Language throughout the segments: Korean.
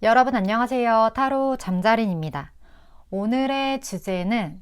여러분 안녕하세요. 타로 잠자린입니다. 오늘의 주제는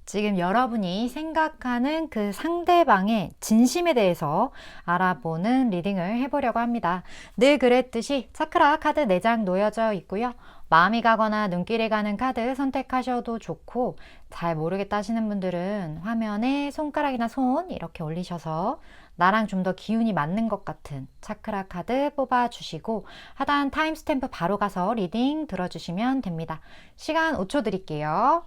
지금 여러분이 생각하는 그 상대방의 진심에 대해서 알아보는 리딩을 해보려고 합니다. 늘 그랬듯이 차크라 카드 4장 놓여져 있고요. 마음이 가거나 눈길이 가는 카드 선택하셔도 좋고, 잘 모르겠다 하시는 분들은 화면에 손가락이나 손 이렇게 올리셔서 나랑 좀 더 기운이 맞는 것 같은 차크라 카드 뽑아주시고 하단 타임스탬프 바로 가서 리딩 들어주시면 됩니다. 시간 5초 드릴게요.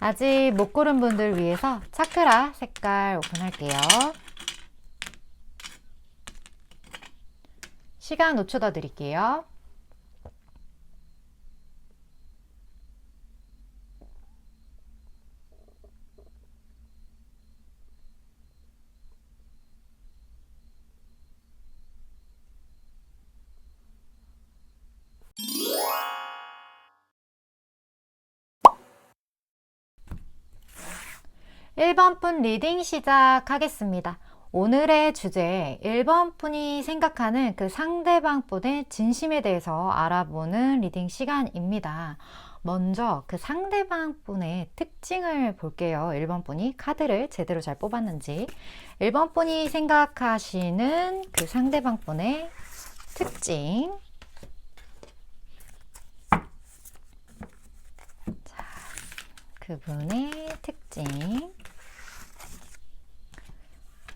아직 못 고른 분들 위해서 차크라 색깔 오픈할게요. 시간 5초 더 드릴게요. 1번 분 리딩 시작하겠습니다. 오늘의 주제 1번 분이 생각하는 그 상대방 분의 진심에 대해서 알아보는 리딩 시간입니다. 먼저 그 상대방 분의 특징을 볼게요. 1번 분이 카드를 제대로 잘 뽑았는지. 1번 분이 생각하시는 그 상대방 분의 특징. 자, 그분의 특징.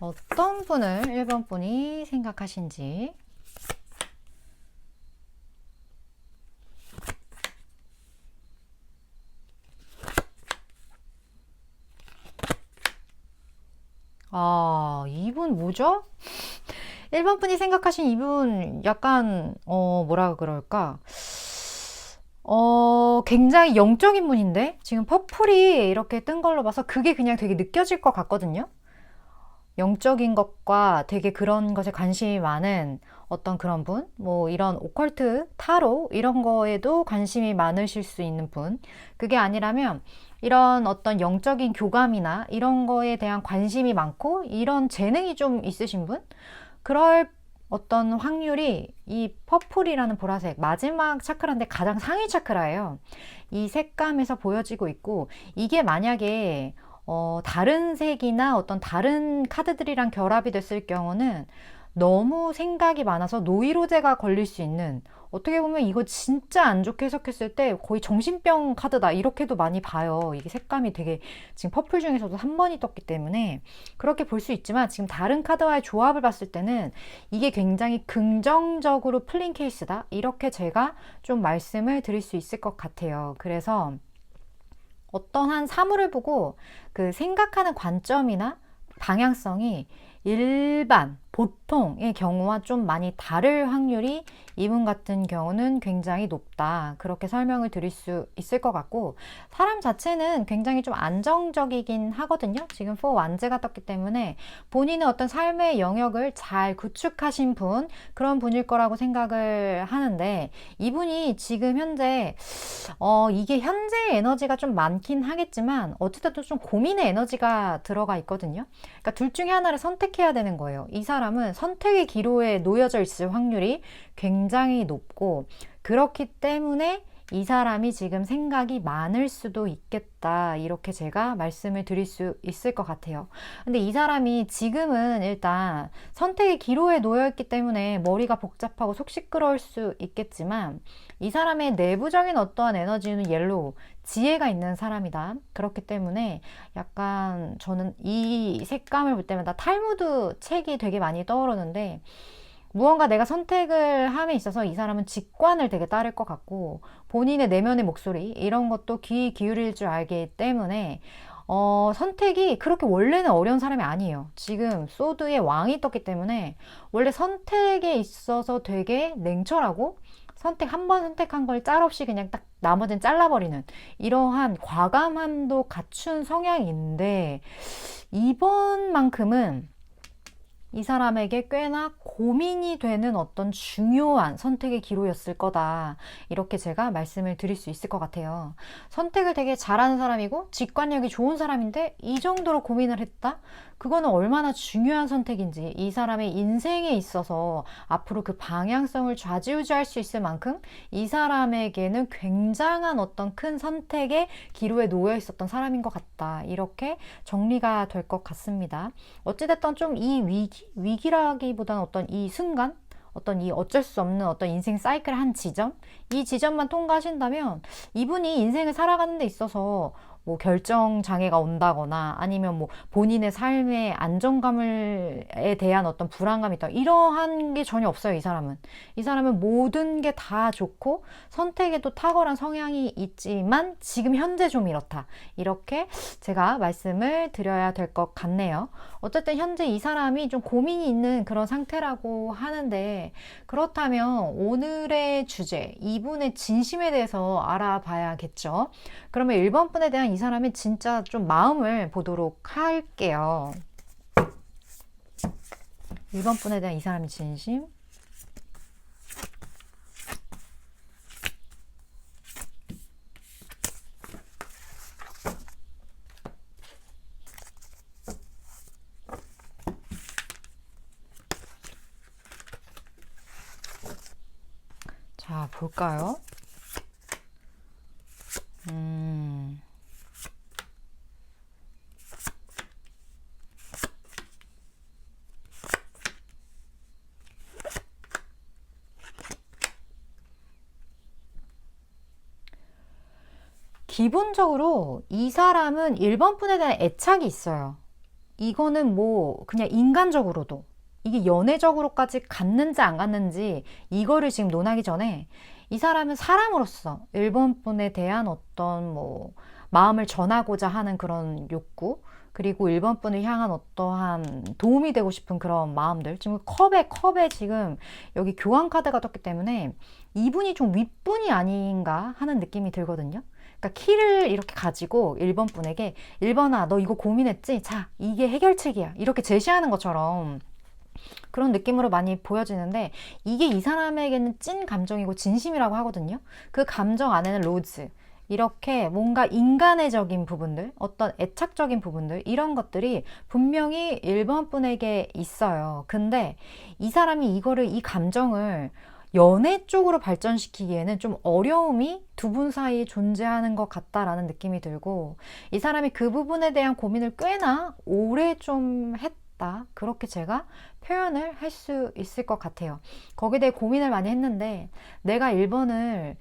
어떤 분을 1번 분이 생각하신지. 이분 뭐죠? 1번 분이 생각하신 이분 약간 뭐라 그럴까? 굉장히 영적인 분인데 지금 퍼플이 이렇게 뜬 걸로 봐서 그게 그냥 되게 느껴질 것 같거든요. 영적인 것과 되게 그런 것에 관심이 많은 어떤 그런 분, 뭐 이런 오컬트, 타로 이런 거에도 관심이 많으실 수 있는 분. 그게 아니라면 이런 어떤 영적인 교감이나 이런 거에 대한 관심이 많고 이런 재능이 좀 있으신 분? 그럴 어떤 확률이 이 퍼플이라는 보라색, 마지막 차크라인데 가장 상위 차크라예요. 이 색감에서 보여지고 있고, 이게 만약에 다른 색이나 어떤 다른 카드들이랑 결합이 됐을 경우는 너무 생각이 많아서 노이로제가 걸릴 수 있는, 어떻게 보면 이거 진짜 안 좋게 해석했을 때 거의 정신병 카드다 이렇게도 많이 봐요. 이게 색감이 되게 지금 퍼플 중에서도 3번이 떴기 때문에 그렇게 볼 수 있지만, 지금 다른 카드와의 조합을 봤을 때는 이게 굉장히 긍정적으로 풀린 케이스다 이렇게 제가 좀 말씀을 드릴 수 있을 것 같아요. 그래서 어떠한 사물을 보고 그 생각하는 관점이나 방향성이 일반, 보통의 경우와 좀 많이 다를 확률이 이분 같은 경우는 굉장히 높다. 그렇게 설명을 드릴 수 있을 것 같고, 사람 자체는 굉장히 좀 안정적이긴 하거든요. 지금 4 완제가 떴기 때문에 본인의 어떤 삶의 영역을 잘 구축하신 분, 그런 분일 거라고 생각을 하는데, 이분이 지금 현재 이게 현재의 에너지가 좀 많긴 하겠지만 어쨌든 좀 고민의 에너지가 들어가 있거든요. 그러니까 둘 중에 하나를 선택해야 되는 거예요. 이 사람은 선택의 기로에 놓여져 있을 확률이 굉장히 높고, 그렇기 때문에 이 사람이 지금 생각이 많을 수도 있겠다 이렇게 제가 말씀을 드릴 수 있을 것 같아요. 근데 이 사람이 지금은 일단 선택의 기로에 놓여 있기 때문에 머리가 복잡하고 속 시끄러울 수 있겠지만, 이 사람의 내부적인 어떠한 에너지는 옐로우, 지혜가 있는 사람이다. 그렇기 때문에 약간 저는 이 색감을 볼 때마다 탈무드 책이 되게 많이 떠오르는데, 무언가 내가 선택을 함에 있어서 이 사람은 직관을 되게 따를 것 같고, 본인의 내면의 목소리 이런 것도 귀 기울일 줄 알기 때문에 선택이 그렇게 원래는 어려운 사람이 아니에요. 지금 소드의 왕이 떴기 때문에 원래 선택에 있어서 되게 냉철하고, 선택 한 번 선택한 걸 짤없이 그냥 딱 나머지는 잘라버리는 이러한 과감함도 갖춘 성향인데, 이번만큼은 이 사람에게 꽤나 고민이 되는 어떤 중요한 선택의 기로였을 거다. 이렇게 제가 말씀을 드릴 수 있을 것 같아요. 선택을 되게 잘하는 사람이고 직관력이 좋은 사람인데 이 정도로 고민을 했다? 그거는 얼마나 중요한 선택인지, 이 사람의 인생에 있어서 앞으로 그 방향성을 좌지우지할 수 있을 만큼 이 사람에게는 굉장한 어떤 큰 선택의 기로에 놓여 있었던 사람인 것 같다. 이렇게 정리가 될 것 같습니다. 어찌됐든 좀 이 위기라기보다는 어떤 이 순간, 어떤 이 어쩔 수 없는 어떤 인생 사이클 한 지점, 이 지점만 통과하신다면 이분이 인생을 살아가는 데 있어서 뭐 결정 장애가 온다거나 아니면 뭐 본인의 삶의 안정감에 대한 어떤 불안감이 있다, 이러한 게 전혀 없어요. 이 사람은 모든 게 다 좋고 선택에도 탁월한 성향이 있지만 지금 현재 좀 이렇다, 이렇게 제가 말씀을 드려야 될 것 같네요. 어쨌든 현재 이 사람이 좀 고민이 있는 그런 상태라고 하는데, 그렇다면 오늘의 주제, 이분의 진심에 대해서 알아봐야겠죠. 그러면 1번 분에 대한 이 사람의 진짜 좀 마음을 보도록 할게요. 1번 분에 대한 이 사람의 진심. 자, 볼까요? 기본적으로 이 사람은 1번 분에 대한 애착이 있어요. 이거는 뭐 그냥 인간적으로도, 이게 연애적으로까지 갔는지 안 갔는지 이거를 지금 논하기 전에 이 사람은 사람으로서 1번 분에 대한 어떤 뭐 마음을 전하고자 하는 그런 욕구, 그리고 1번 분을 향한 어떠한 도움이 되고 싶은 그런 마음들, 지금 컵에 지금 여기 교환 카드가 떴기 때문에 이분이 좀 윗분이 아닌가 하는 느낌이 들거든요. 그러니까 키를 이렇게 가지고 1번 분에게 1번아 너 이거 고민했지? 자, 이게 해결책이야, 이렇게 제시하는 것처럼 그런 느낌으로 많이 보여지는데, 이게 이 사람에게는 찐 감정이고 진심이라고 하거든요. 그 감정 안에는 로즈, 이렇게 뭔가 인간애적인 부분들, 어떤 애착적인 부분들, 이런 것들이 분명히 1번 분에게 있어요. 근데 이 사람이 이 감정을 연애 쪽으로 발전시키기에는 좀 어려움이 두 분 사이에 존재하는 것 같다라는 느낌이 들고, 이 사람이 그 부분에 대한 고민을 꽤나 오래 좀 했다, 그렇게 제가 표현을 할 수 있을 것 같아요. 거기에 대해 고민을 많이 했는데, 내가 1번을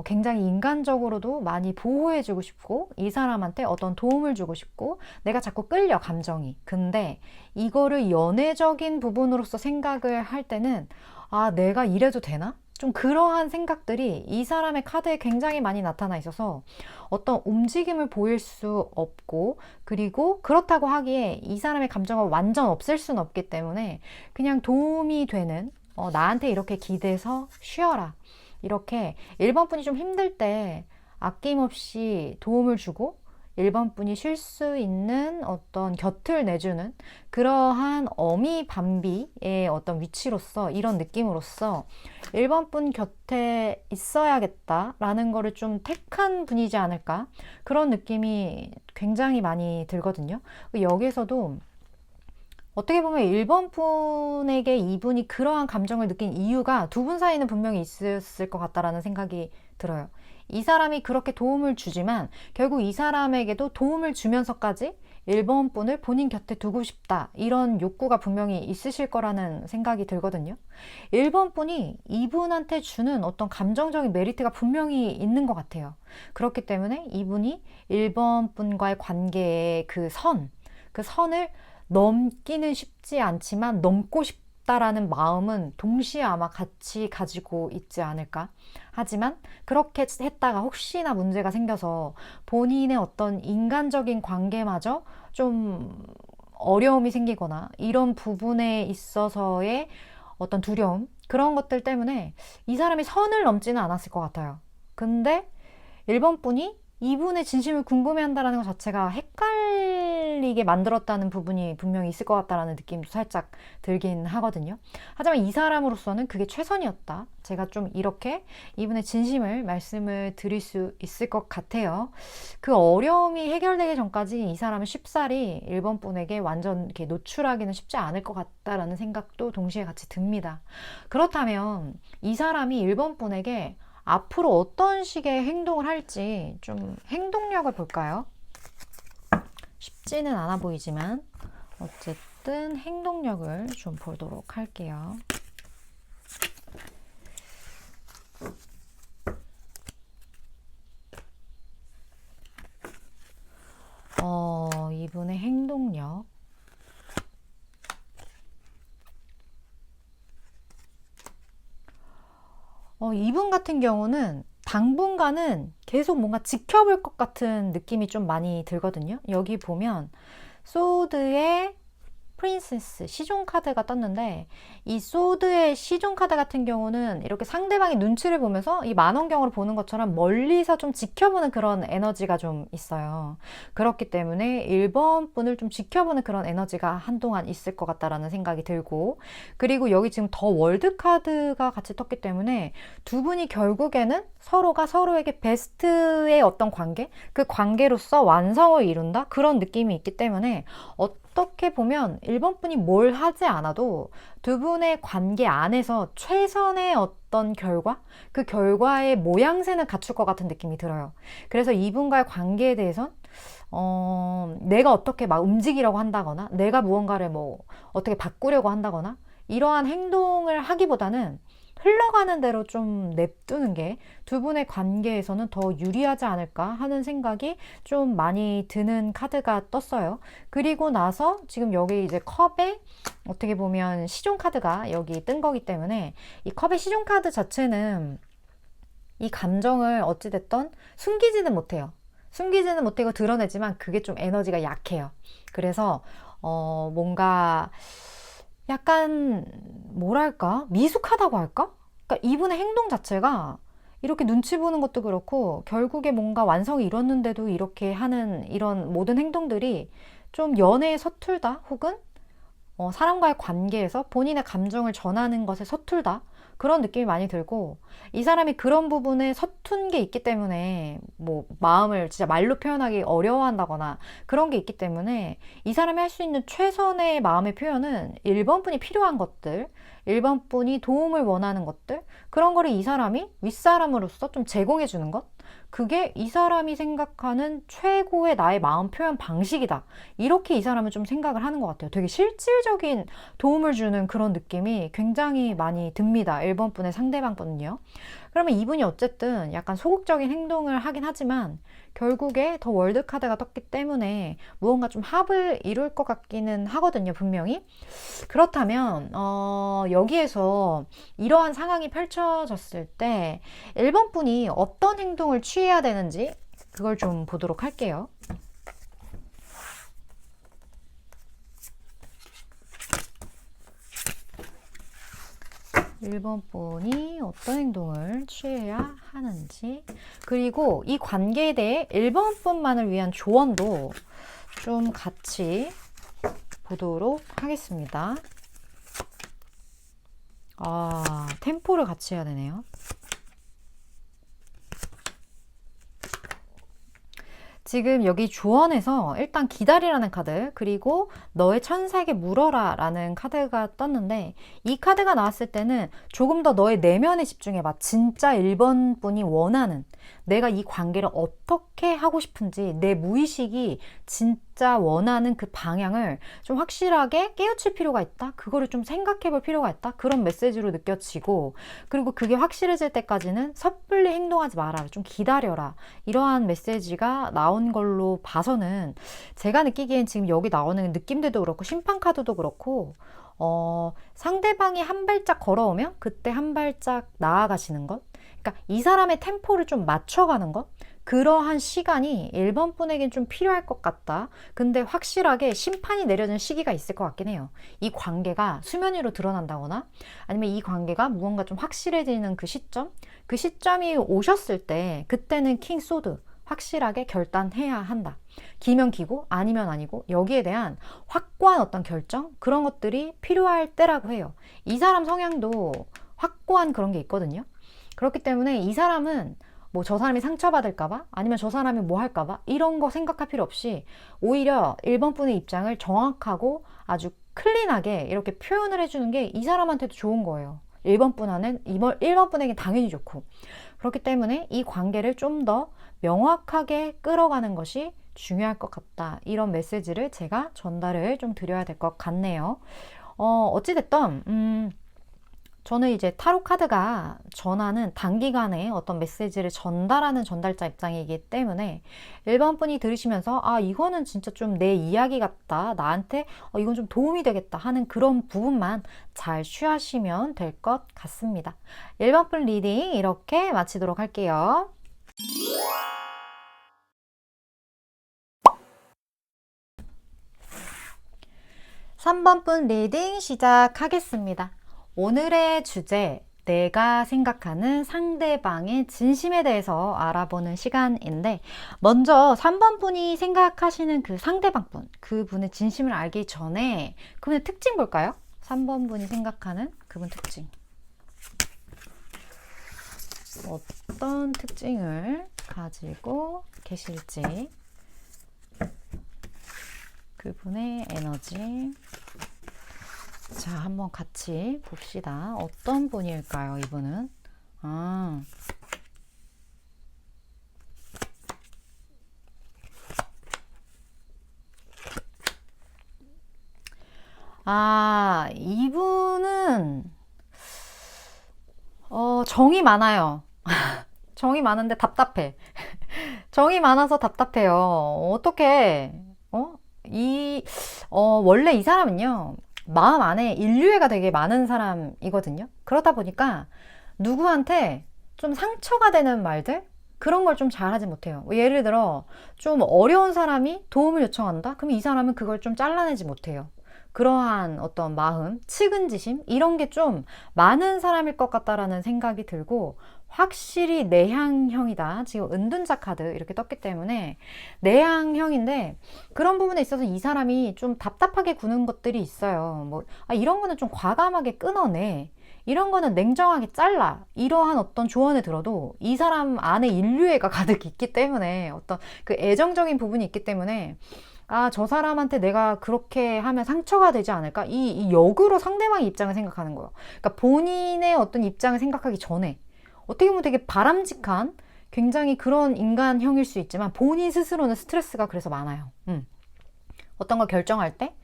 굉장히 인간적으로도 많이 보호해주고 싶고 이 사람한테 어떤 도움을 주고 싶고 내가 자꾸 끌려, 감정이. 근데 이거를 연애적인 부분으로서 생각을 할 때는 아, 내가 이래도 되나? 좀 그러한 생각들이 이 사람의 카드에 굉장히 많이 나타나 있어서 어떤 움직임을 보일 수 없고, 그리고 그렇다고 하기에 이 사람의 감정을 완전 없앨 수는 없기 때문에 그냥 도움이 되는, 나한테 이렇게 기대서 쉬어라, 이렇게 1번 분이 좀 힘들 때 아낌없이 도움을 주고 1번 분이 쉴 수 있는 어떤 곁을 내주는 그러한 어미 밤비의 어떤 위치로서, 이런 느낌으로서 1번 분 곁에 있어야겠다라는 거를 좀 택한 분이지 않을까, 그런 느낌이 굉장히 많이 들거든요. 여기에서도 어떻게 보면 1번 분에게 이분이 그러한 감정을 느낀 이유가 두 분 사이는 분명히 있었을 것 같다라는 생각이 들어요. 이 사람이 그렇게 도움을 주지만 결국 이 사람에게도 도움을 주면서까지 1번 분을 본인 곁에 두고 싶다, 이런 욕구가 분명히 있으실 거라는 생각이 들거든요. 1번 분이 이분한테 주는 어떤 감정적인 메리트가 분명히 있는 것 같아요. 그렇기 때문에 이분이 1번 분과의 관계의 그 선을 넘기는 쉽지 않지만 넘고 싶다라는 마음은 동시에 아마 같이 가지고 있지 않을까. 하지만 그렇게 했다가 혹시나 문제가 생겨서 본인의 어떤 인간적인 관계마저 좀 어려움이 생기거나 이런 부분에 있어서의 어떤 두려움, 그런 것들 때문에 이 사람이 선을 넘지는 않았을 것 같아요. 근데 1번 분이 이분의 진심을 궁금해한다는 것 자체가 헷갈릴 헷갈리게 만들었다는 부분이 분명히 있을 것 같다라는 느낌도 살짝 들긴 하거든요. 하지만 이 사람으로서는 그게 최선이었다. 제가 좀 이렇게 이분의 진심을 말씀을 드릴 수 있을 것 같아요. 그 어려움이 해결되기 전까지 이 사람은 쉽사리 1번 분에게 완전 이렇게 노출하기는 쉽지 않을 것 같다라는 생각도 동시에 같이 듭니다. 그렇다면 이 사람이 1번 분에게 앞으로 어떤 식의 행동을 할지 좀 행동력을 볼까요? 쉽지는 않아 보이지만 어쨌든 행동력을 좀 보도록 할게요. 이분의 행동력. 이분 같은 경우는 당분간은 계속 뭔가 지켜볼 것 같은 느낌이 좀 많이 들거든요. 여기 보면 소드의 프린세스 시종 카드가 떴는데, 이 소드의 시종 카드 같은 경우는 이렇게 상대방의 눈치를 보면서 이 만원경으로 보는 것처럼 멀리서 좀 지켜보는 그런 에너지가 좀 있어요. 그렇기 때문에 1번 분을 좀 지켜보는 그런 에너지가 한동안 있을 것 같다라는 생각이 들고, 그리고 여기 지금 더 월드 카드가 같이 떴기 때문에 두 분이 결국에는 서로가 서로에게 베스트의 어떤 관계, 그 관계로서 완성을 이룬다, 그런 느낌이 있기 때문에 어떻게 보면 1번 분이 뭘 하지 않아도 두 분의 관계 안에서 최선의 어떤 결과, 그 결과의 모양새는 갖출 것 같은 느낌이 들어요. 그래서 이분과의 관계에 대해선 내가 어떻게 막 움직이려고 한다거나, 내가 무언가를 뭐 어떻게 바꾸려고 한다거나, 이러한 행동을 하기보다는 흘러가는 대로 좀 냅두는 게 두 분의 관계에서는 더 유리하지 않을까 하는 생각이 좀 많이 드는 카드가 떴어요. 그리고 나서 지금 여기 이제 컵에 어떻게 보면 시종 카드가 여기 뜬 거기 때문에, 이 컵의 시종 카드 자체는 이 감정을 어찌됐든 숨기지는 못해요. 숨기지는 못하고 드러내지만 그게 좀 에너지가 약해요. 그래서 뭔가 약간 뭐랄까, 미숙하다고 할까? 그러니까 이분의 행동 자체가 이렇게 눈치 보는 것도 그렇고, 결국에 뭔가 완성이 이뤘는데도 이렇게 하는 이런 모든 행동들이 좀 연애에 서툴다, 혹은 사람과의 관계에서 본인의 감정을 전하는 것에 서툴다, 그런 느낌이 많이 들고, 이 사람이 그런 부분에 서툰 게 있기 때문에 뭐 마음을 진짜 말로 표현하기 어려워한다거나 그런 게 있기 때문에, 이 사람이 할 수 있는 최선의 마음의 표현은 1번 분이 필요한 것들, 1번 분이 도움을 원하는 것들, 그런 거를 이 사람이 윗사람으로서 좀 제공해 주는 것, 그게 이 사람이 생각하는 최고의 나의 마음 표현 방식이다, 이렇게 이 사람은 좀 생각을 하는 것 같아요. 되게 실질적인 도움을 주는 그런 느낌이 굉장히 많이 듭니다, 1번 분의 상대방 분은요. 그러면 이분이 어쨌든 약간 소극적인 행동을 하긴 하지만 결국에 더 월드 카드가 떴기 때문에 무언가 좀 합을 이룰 것 같기는 하거든요, 분명히. 그렇다면 여기에서 이러한 상황이 펼쳐졌을 때 1번 분이 어떤 행동을 취해야 되는지 그걸 좀 보도록 할게요. 1번 분이 어떤 행동을 취해야 하는지, 그리고 이 관계에 대해 1번 분만을 위한 조언도 좀 같이 보도록 하겠습니다. 템포를 같이 해야 되네요. 지금 여기 조언에서 일단 기다리라는 카드, 그리고 너의 천사에게 물어라 라는 카드가 떴는데, 이 카드가 나왔을 때는 조금 더 너의 내면에 집중해봐. 진짜 1번 분이 원하는, 내가 이 관계를 어떻게 하고 싶은지, 내 무의식이 진짜 원하는 그 방향을 좀 확실하게 깨우칠 필요가 있다, 그거를 좀 생각해 볼 필요가 있다, 그런 메시지로 느껴지고, 그리고 그게 확실해질 때까지는 섣불리 행동하지 마라, 좀 기다려라, 이러한 메시지가 나온 걸로 봐서는, 제가 느끼기엔 지금 여기 나오는 느낌들도 그렇고 심판카드도 그렇고 상대방이 한 발짝 걸어오면 그때 한 발짝 나아가시는 것, 그러니까 이 사람의 템포를 좀 맞춰가는 것, 그러한 시간이 1번 분에겐 좀 필요할 것 같다. 근데 확실하게 심판이 내려진 시기가 있을 것 같긴 해요. 이 관계가 수면 위로 드러난다거나, 아니면 이 관계가 무언가 좀 확실해지는 그 시점, 그 시점이 오셨을 때, 그때는 킹 소드, 확실하게 결단해야 한다. 기면 기고 아니면 아니고 여기에 대한 확고한 어떤 결정 그런 것들이 필요할 때라고 해요. 이 사람 성향도 확고한 그런 게 있거든요. 그렇기 때문에 이 사람은 뭐 저 사람이 상처받을까봐 아니면 저 사람이 뭐 할까봐 이런 거 생각할 필요 없이 오히려 1번 분의 입장을 정확하고 아주 클린하게 이렇게 표현을 해주는 게 이 사람한테도 좋은 거예요. 1번 분에게 당연히 좋고. 그렇기 때문에 이 관계를 좀 더 명확하게 끌어가는 것이 중요할 것 같다. 이런 메시지를 제가 전달을 좀 드려야 될 것 같네요. 어찌됐든, 저는 이제 타로 카드가 전하는 단기간에 어떤 메시지를 전달하는 전달자 입장이기 때문에 일반 분이 들으시면서 아, 이거는 진짜 좀 내 이야기 같다. 나한테 이건 좀 도움이 되겠다 하는 그런 부분만 잘 취하시면 될 것 같습니다. 일반 분 리딩 이렇게 마치도록 할게요. 3번 분 리딩 시작하겠습니다. 오늘의 주제, 내가 생각하는 상대방의 진심에 대해서 알아보는 시간인데, 먼저 3번 분이 생각하시는 그 상대방 분, 그분의 진심을 알기 전에 그분의 특징 볼까요? 3번 분이 생각하는 그분 특징. 어떤 특징을 가지고 계실지, 그분의 에너지. 자, 한번 같이 봅시다. 어떤 분일까요, 이분은? 이분은 정이 많아요. 정이 많은데 답답해. 정이 많아서 답답해요. 어떻게 원래 이 사람은요, 마음 안에 인류애가 되게 많은 사람이거든요. 그러다 보니까 누구한테 좀 상처가 되는 말들? 그런 걸 좀 잘하지 못해요. 예를 들어, 좀 어려운 사람이 도움을 요청한다? 그럼 이 사람은 그걸 좀 잘라내지 못해요. 그러한 어떤 마음, 측은지심, 이런 게 좀 많은 사람일 것 같다라는 생각이 들고, 확실히 내향형이다. 지금 은둔자 카드 이렇게 떴기 때문에 내향형인데, 그런 부분에 있어서 이 사람이 좀 답답하게 구는 것들이 있어요. 이런 거는 좀 과감하게 끊어내. 이런 거는 냉정하게 잘라. 이러한 어떤 조언을 들어도 이 사람 안에 인류애가 가득 있기 때문에 어떤 그 애정적인 부분이 있기 때문에 저 사람한테 내가 그렇게 하면 상처가 되지 않을까? 이 역으로 상대방의 입장을 생각하는 거예요. 그러니까 본인의 어떤 입장을 생각하기 전에 어떻게 보면 되게 바람직한 굉장히 그런 인간형일 수 있지만 본인 스스로는 스트레스가 그래서 많아요. 어떤 걸 결정할 때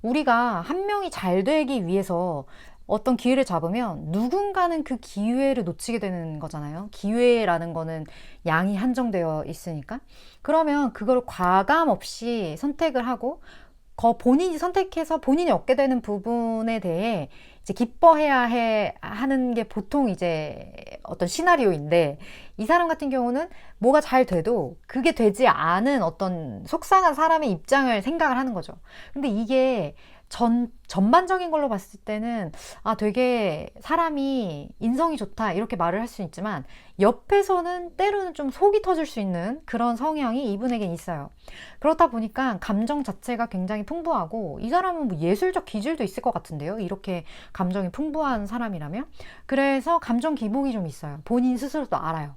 우리가 한 명이 잘 되기 위해서 어떤 기회를 잡으면 누군가는 그 기회를 놓치게 되는 거잖아요. 기회라는 거는 양이 한정되어 있으니까. 그러면 그걸 과감 없이 선택을 하고 본인이 선택해서 본인이 얻게 되는 부분에 대해 이제 기뻐해야 하는 게 보통 이제 어떤 시나리오인데, 이 사람 같은 경우는 뭐가 잘 돼도 그게 되지 않은 어떤 속상한 사람의 입장을 생각을 하는 거죠. 근데 이게 전반적인 걸로 봤을 때는 되게 사람이 인성이 좋다 이렇게 말을 할 수 있지만, 옆에서는 때로는 좀 속이 터질 수 있는 그런 성향이 이분에겐 있어요. 그렇다 보니까 감정 자체가 굉장히 풍부하고, 이 사람은 뭐 예술적 기질도 있을 것 같은데요, 이렇게 감정이 풍부한 사람이라면. 그래서 감정 기복이 좀 있어요. 본인 스스로도 알아요.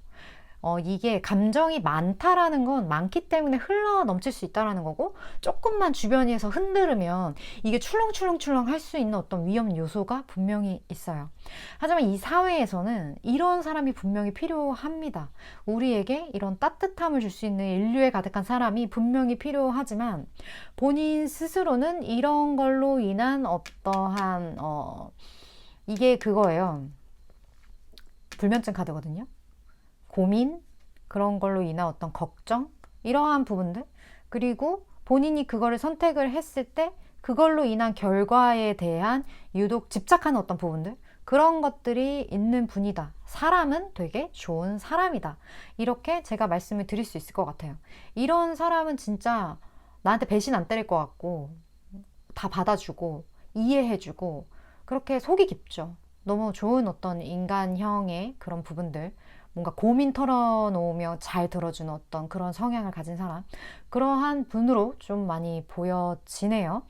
이게 감정이 많다라는 건 많기 때문에 흘러 넘칠 수 있다라는 거고, 조금만 주변에서 흔들으면 이게 출렁출렁출렁 할 수 있는 어떤 위험 요소가 분명히 있어요. 하지만 이 사회에서는 이런 사람이 분명히 필요합니다. 우리에게 이런 따뜻함을 줄 수 있는 인류에 가득한 사람이 분명히 필요하지만, 본인 스스로는 이런 걸로 인한 어떠한 이게 그거예요. 불면증 카드거든요. 고민, 그런 걸로 인한 어떤 걱정, 이러한 부분들, 그리고 본인이 그거를 선택을 했을 때 그걸로 인한 결과에 대한 유독 집착하는 어떤 부분들, 그런 것들이 있는 분이다. 사람은 되게 좋은 사람이다. 이렇게 제가 말씀을 드릴 수 있을 것 같아요. 이런 사람은 진짜 나한테 배신 안 때릴 것 같고, 다 받아주고 이해해주고, 그렇게 속이 깊죠. 너무 좋은 어떤 인간형의 그런 부분들 뭔가 고민 털어놓으며 잘 들어주는 어떤 그런 성향을 가진 사람, 그러한 분으로 좀 많이 보여지네요.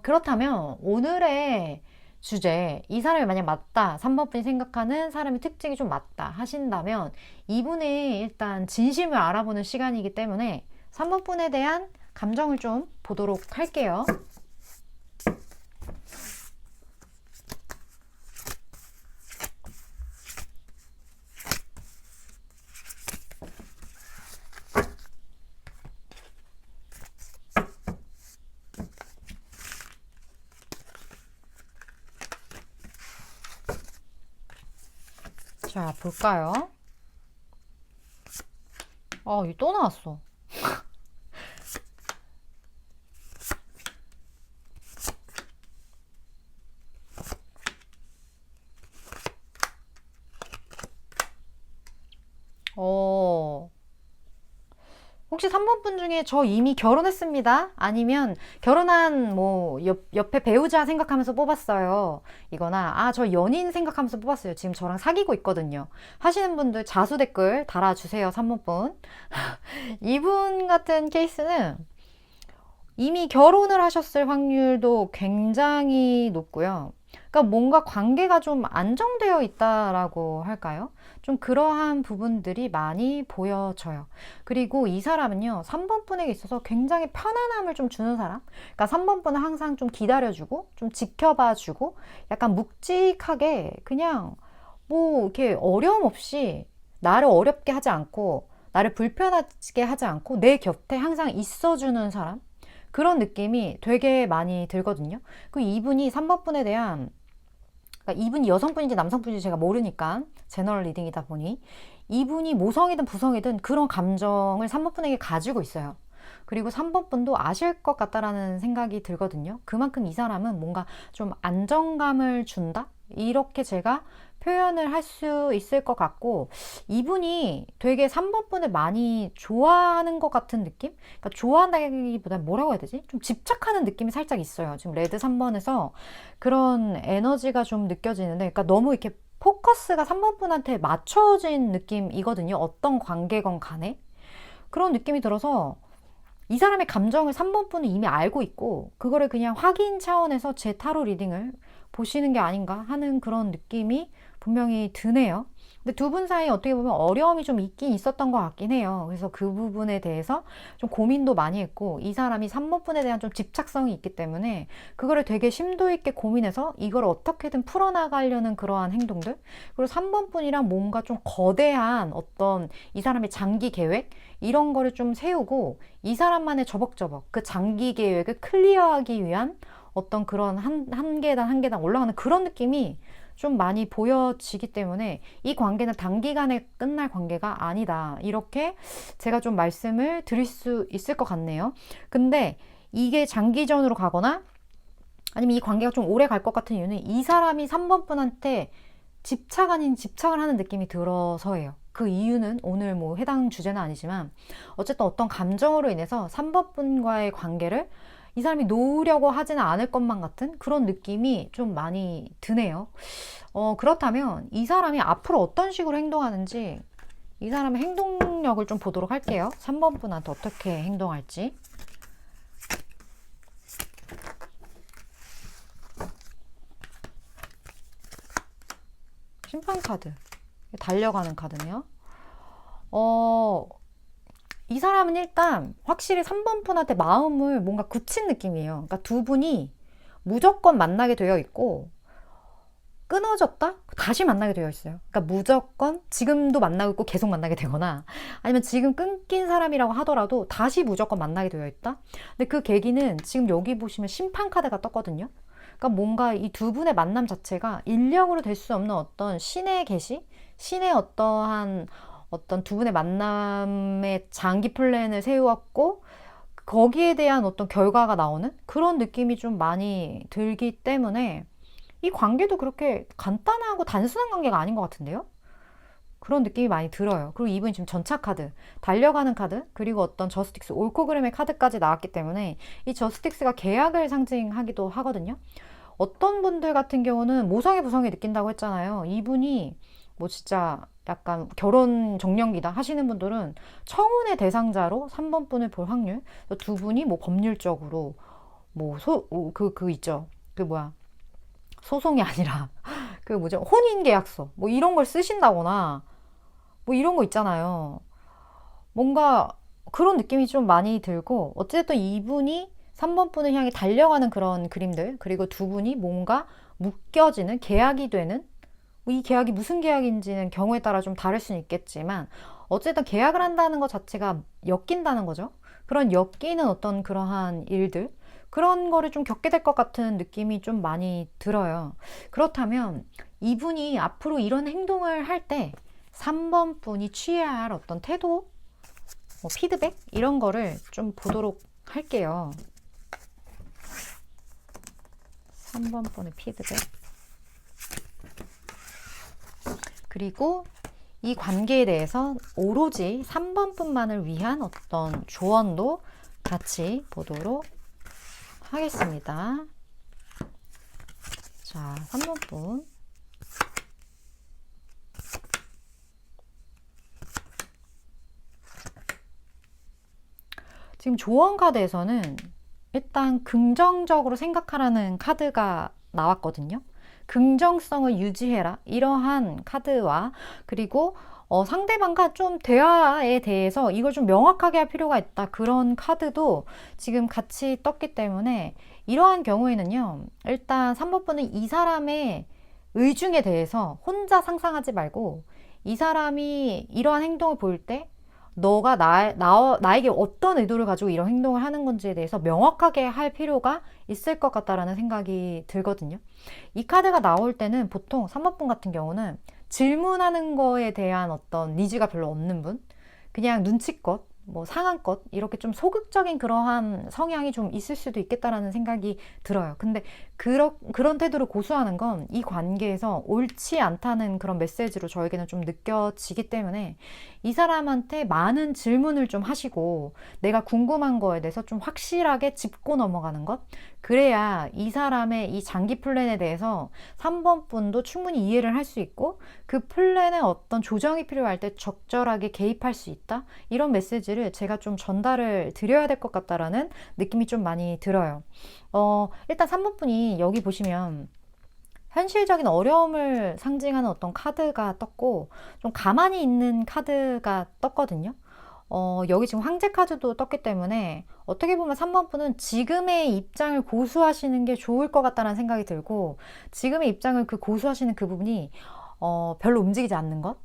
그렇다면 오늘의 주제, 이 사람이 만약 맞다, 3번 분이 생각하는 사람의 특징이 좀 맞다 하신다면 이분의 일단 진심을 알아보는 시간이기 때문에 3번 분에 대한 감정을 좀 보도록 할게요. 자, 볼까요? 이거 또 나왔어. 혹시 3번 분 중에 저 이미 결혼했습니다. 아니면 결혼한 뭐 옆에 배우자 생각하면서 뽑았어요. 이거나 저 연인 생각하면서 뽑았어요. 지금 저랑 사귀고 있거든요. 하시는 분들 자수 댓글 달아주세요. 3번 분. 이분 같은 케이스는 이미 결혼을 하셨을 확률도 굉장히 높고요. 그러니까 뭔가 관계가 좀 안정되어 있다라고 할까요? 좀 그러한 부분들이 많이 보여져요. 그리고 이 사람은요, 3번 분에게 있어서 굉장히 편안함을 좀 주는 사람? 그러니까 3번 분은 항상 좀 기다려주고, 좀 지켜봐주고, 약간 묵직하게 그냥 뭐 이렇게 어려움 없이 나를 어렵게 하지 않고, 나를 불편하게 하지 않고, 내 곁에 항상 있어주는 사람? 그런 느낌이 되게 많이 들거든요. 그 이분이 3번 분에 대한, 그러니까 이분이 여성분인지 남성분인지 제가 모르니까 제너럴 리딩이다 보니 이분이 모성이든 부성이든 그런 감정을 3번 분에게 가지고 있어요. 그리고 3번 분도 아실 것 같다라는 생각이 들거든요. 그만큼 이 사람은 뭔가 좀 안정감을 준다? 이렇게 제가 표현을 할 수 있을 것 같고, 이분이 되게 3번 분을 많이 좋아하는 것 같은 느낌? 그러니까 좋아한다기보다 뭐라고 해야 되지? 좀 집착하는 느낌이 살짝 있어요. 지금 레드 3번에서 그런 에너지가 좀 느껴지는데, 그러니까 너무 이렇게 포커스가 3번 분한테 맞춰진 느낌이거든요. 어떤 관계건 간에. 그런 느낌이 들어서 이 사람의 감정을 3번 분은 이미 알고 있고, 그거를 그냥 확인 차원에서 제 타로 리딩을 보시는 게 아닌가 하는 그런 느낌이 분명히 드네요. 근데 두 분 사이에 어떻게 보면 어려움이 좀 있긴 있었던 것 같긴 해요. 그래서 그 부분에 대해서 좀 고민도 많이 했고, 이 사람이 3번 분에 대한 좀 집착성이 있기 때문에 그거를 되게 심도 있게 고민해서 이걸 어떻게든 풀어나가려는 그러한 행동들, 그리고 3번 분이랑 뭔가 좀 거대한 어떤 이 사람의 장기 계획 이런 거를 좀 세우고, 이 사람만의 저벅저벅 그 장기 계획을 클리어하기 위한 어떤 그런 한 계단 한 계단 올라가는 그런 느낌이 좀 많이 보여지기 때문에 이 관계는 단기간에 끝날 관계가 아니다, 이렇게 제가 좀 말씀을 드릴 수 있을 것 같네요. 근데 이게 장기전으로 가거나 아니면 이 관계가 좀 오래 갈 것 같은 이유는 이 사람이 3번 분한테 집착 아닌 집착을 하는 느낌이 들어서예요. 그 이유는 오늘 뭐 해당 주제는 아니지만 어쨌든 어떤 감정으로 인해서 3번 분과의 관계를 이 사람이 놓으려고 하지는 않을 것만 같은 그런 느낌이 좀 많이 드네요. 그렇다면 이 사람이 앞으로 어떤 식으로 행동하는지, 이 사람의 행동력을 좀 보도록 할게요. 3번 분한테 어떻게 행동할지. 심판 카드. 달려가는 카드네요. 이 사람은 일단 확실히 3번 분한테 마음을 뭔가 굳힌 느낌이에요. 그러니까 두 분이 무조건 만나게 되어 있고, 끊어졌다? 다시 만나게 되어 있어요. 그러니까 무조건 지금도 만나고 있고 계속 만나게 되거나, 아니면 지금 끊긴 사람이라고 하더라도 다시 무조건 만나게 되어 있다? 근데 그 계기는 지금 여기 보시면 심판 카드가 떴거든요. 그러니까 뭔가 이 두 분의 만남 자체가 인력으로 될 수 없는 어떤 신의 계시? 신의 어떠한 어떤 두 분의 만남의 장기 플랜을 세웠고, 거기에 대한 어떤 결과가 나오는 그런 느낌이 좀 많이 들기 때문에 이 관계도 그렇게 간단하고 단순한 관계가 아닌 것 같은데요? 그런 느낌이 많이 들어요. 그리고 이분이 지금 전차 카드, 달려가는 카드, 그리고 어떤 저스틱스, 올코그램의 카드까지 나왔기 때문에 이 저스틱스가 계약을 상징하기도 하거든요. 어떤 분들 같은 경우는 모성애 부성애 느낀다고 했잖아요. 이분이 뭐 진짜 약간 결혼 정년기다 하시는 분들은 청혼의 대상자로 3번 분을 볼 확률, 두 분이 뭐 법률적으로 뭐 그 있죠. 그 뭐야. 소송이 아니라 그 뭐죠? 혼인 계약서 뭐 이런 걸 쓰신다거나 뭐 이런 거 있잖아요. 뭔가 그런 느낌이 좀 많이 들고 어쨌든 이분이 3번 분을 향해 달려가는 그런 그림들, 그리고 두 분이 뭔가 묶여지는 계약이 되는, 이 계약이 무슨 계약인지는 경우에 따라 좀 다를 수는 있겠지만 어쨌든 계약을 한다는 것 자체가 엮인다는 거죠. 그런 엮이는 어떤 그러한 일들, 그런 거를 좀 겪게 될 것 같은 느낌이 좀 많이 들어요. 그렇다면 이분이 앞으로 이런 행동을 할 때 3번 분이 취해야 할 어떤 태도, 뭐 피드백 이런 거를 좀 보도록 할게요. 3번 분의 피드백. 그리고 이 관계에 대해서 오로지 3번 분만을 위한 어떤 조언도 같이 보도록 하겠습니다. 자, 3번 분. 지금 조언 카드에서는 일단 긍정적으로 생각하라는 카드가 나왔거든요. 긍정성을 유지해라. 이러한 카드와 그리고 상대방과 좀 대화에 대해서 이걸 좀 명확하게 할 필요가 있다. 그런 카드도 지금 같이 떴기 때문에 이러한 경우에는요. 일단 3번 분은 이 사람의 의중에 대해서 혼자 상상하지 말고 이 사람이 이러한 행동을 보일 때 너가 나에게 어떤 의도를 가지고 이런 행동을 하는 건지에 대해서 명확하게 할 필요가 있을 것 같다라는 생각이 들거든요. 이 카드가 나올 때는 보통 3번분 같은 경우는 질문하는 거에 대한 어떤 니즈가 별로 없는 분, 그냥 눈치껏 뭐 상한껏 이렇게 좀 소극적인 그러한 성향이 좀 있을 수도 있겠다라는 생각이 들어요. 근데 그런 태도를 고수하는 건 이 관계에서 옳지 않다는 그런 메시지로 저에게는 좀 느껴지기 때문에 이 사람한테 많은 질문을 좀 하시고 내가 궁금한 거에 대해서 좀 확실하게 짚고 넘어가는 것, 그래야 이 사람의 이 장기 플랜에 대해서 3번 분도 충분히 이해를 할 수 있고 그 플랜에 어떤 조정이 필요할 때 적절하게 개입할 수 있다, 이런 메시지를 제가 좀 전달을 드려야 될 것 같다라는 느낌이 좀 많이 들어요. 일단 3번 분이 여기 보시면 현실적인 어려움을 상징하는 어떤 카드가 떴고 좀 가만히 있는 카드가 떴거든요. 여기 지금 황제 카드도 떴기 때문에 어떻게 보면 3번 분은 지금의 입장을 고수하시는 게 좋을 것 같다는 생각이 들고, 지금의 입장을 그 고수하시는 그 부분이 별로 움직이지 않는 것,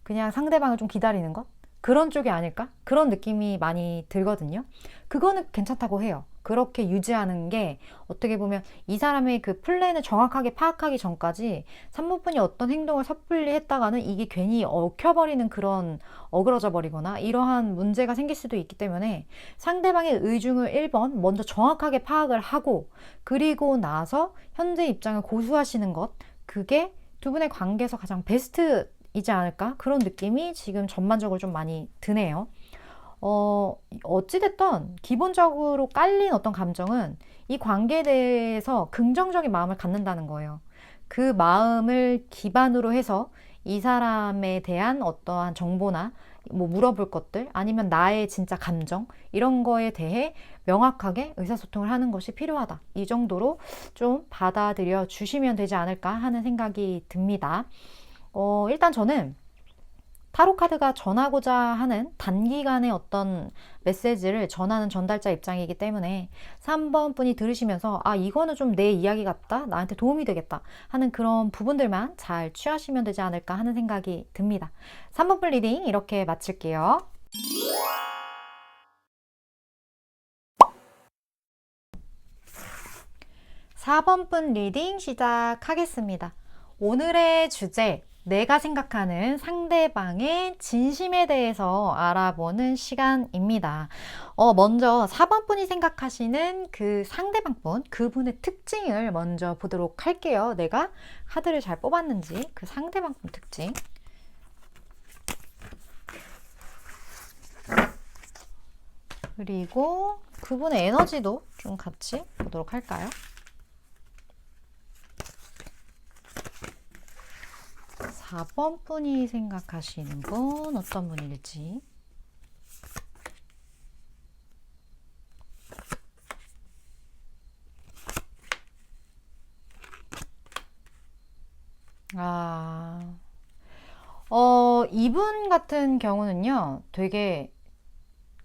그냥 상대방을 좀 기다리는 것, 그런 쪽이 아닐까? 그런 느낌이 많이 들거든요. 그거는 괜찮다고 해요. 그렇게 유지하는 게 어떻게 보면 이 사람의 그 플랜을 정확하게 파악하기 전까지 3번분이 어떤 행동을 섣불리 했다가는 이게 괜히 엉켜버리는 그런, 어그러져 버리거나 이러한 문제가 생길 수도 있기 때문에 상대방의 의중을 1번 먼저 정확하게 파악을 하고 그리고 나서 현재 입장을 고수하시는 것, 그게 두 분의 관계에서 가장 베스트 이지 않을까? 그런 느낌이 지금 전반적으로 좀 많이 드네요. 어찌됐든 기본적으로 깔린 어떤 감정은 이 관계에 대해서 긍정적인 마음을 갖는다는 거예요. 그 마음을 기반으로 해서 이 사람에 대한 어떠한 정보나 뭐 물어볼 것들, 아니면 나의 진짜 감정, 이런 거에 대해 명확하게 의사소통을 하는 것이 필요하다. 이 정도로 좀 받아들여 주시면 되지 않을까 하는 생각이 듭니다. 일단 저는 타로 카드가 전하고자 하는 단기간의 어떤 메시지를 전하는 전달자 입장이기 때문에 3번 분이 들으시면서 아, 이거는 좀 내 이야기 같다, 나한테 도움이 되겠다 하는 그런 부분들만 잘 취하시면 되지 않을까 하는 생각이 듭니다. 3번 분 리딩 이렇게 마칠게요. (4번) 분 리딩 시작하겠습니다. 오늘의 주제, 내가 생각하는 상대방의 진심에 대해서 알아보는 시간입니다. 먼저 4번 분이 생각하시는 그 상대방 분, 그분의 특징을 먼저 보도록 할게요. 내가 카드를 잘 뽑았는지 그 상대방 분 특징. 그리고 그분의 에너지도 좀 같이 보도록 할까요? 4번 분이 생각하시는 분 어떤 분일지. 이분 같은 경우는요, 되게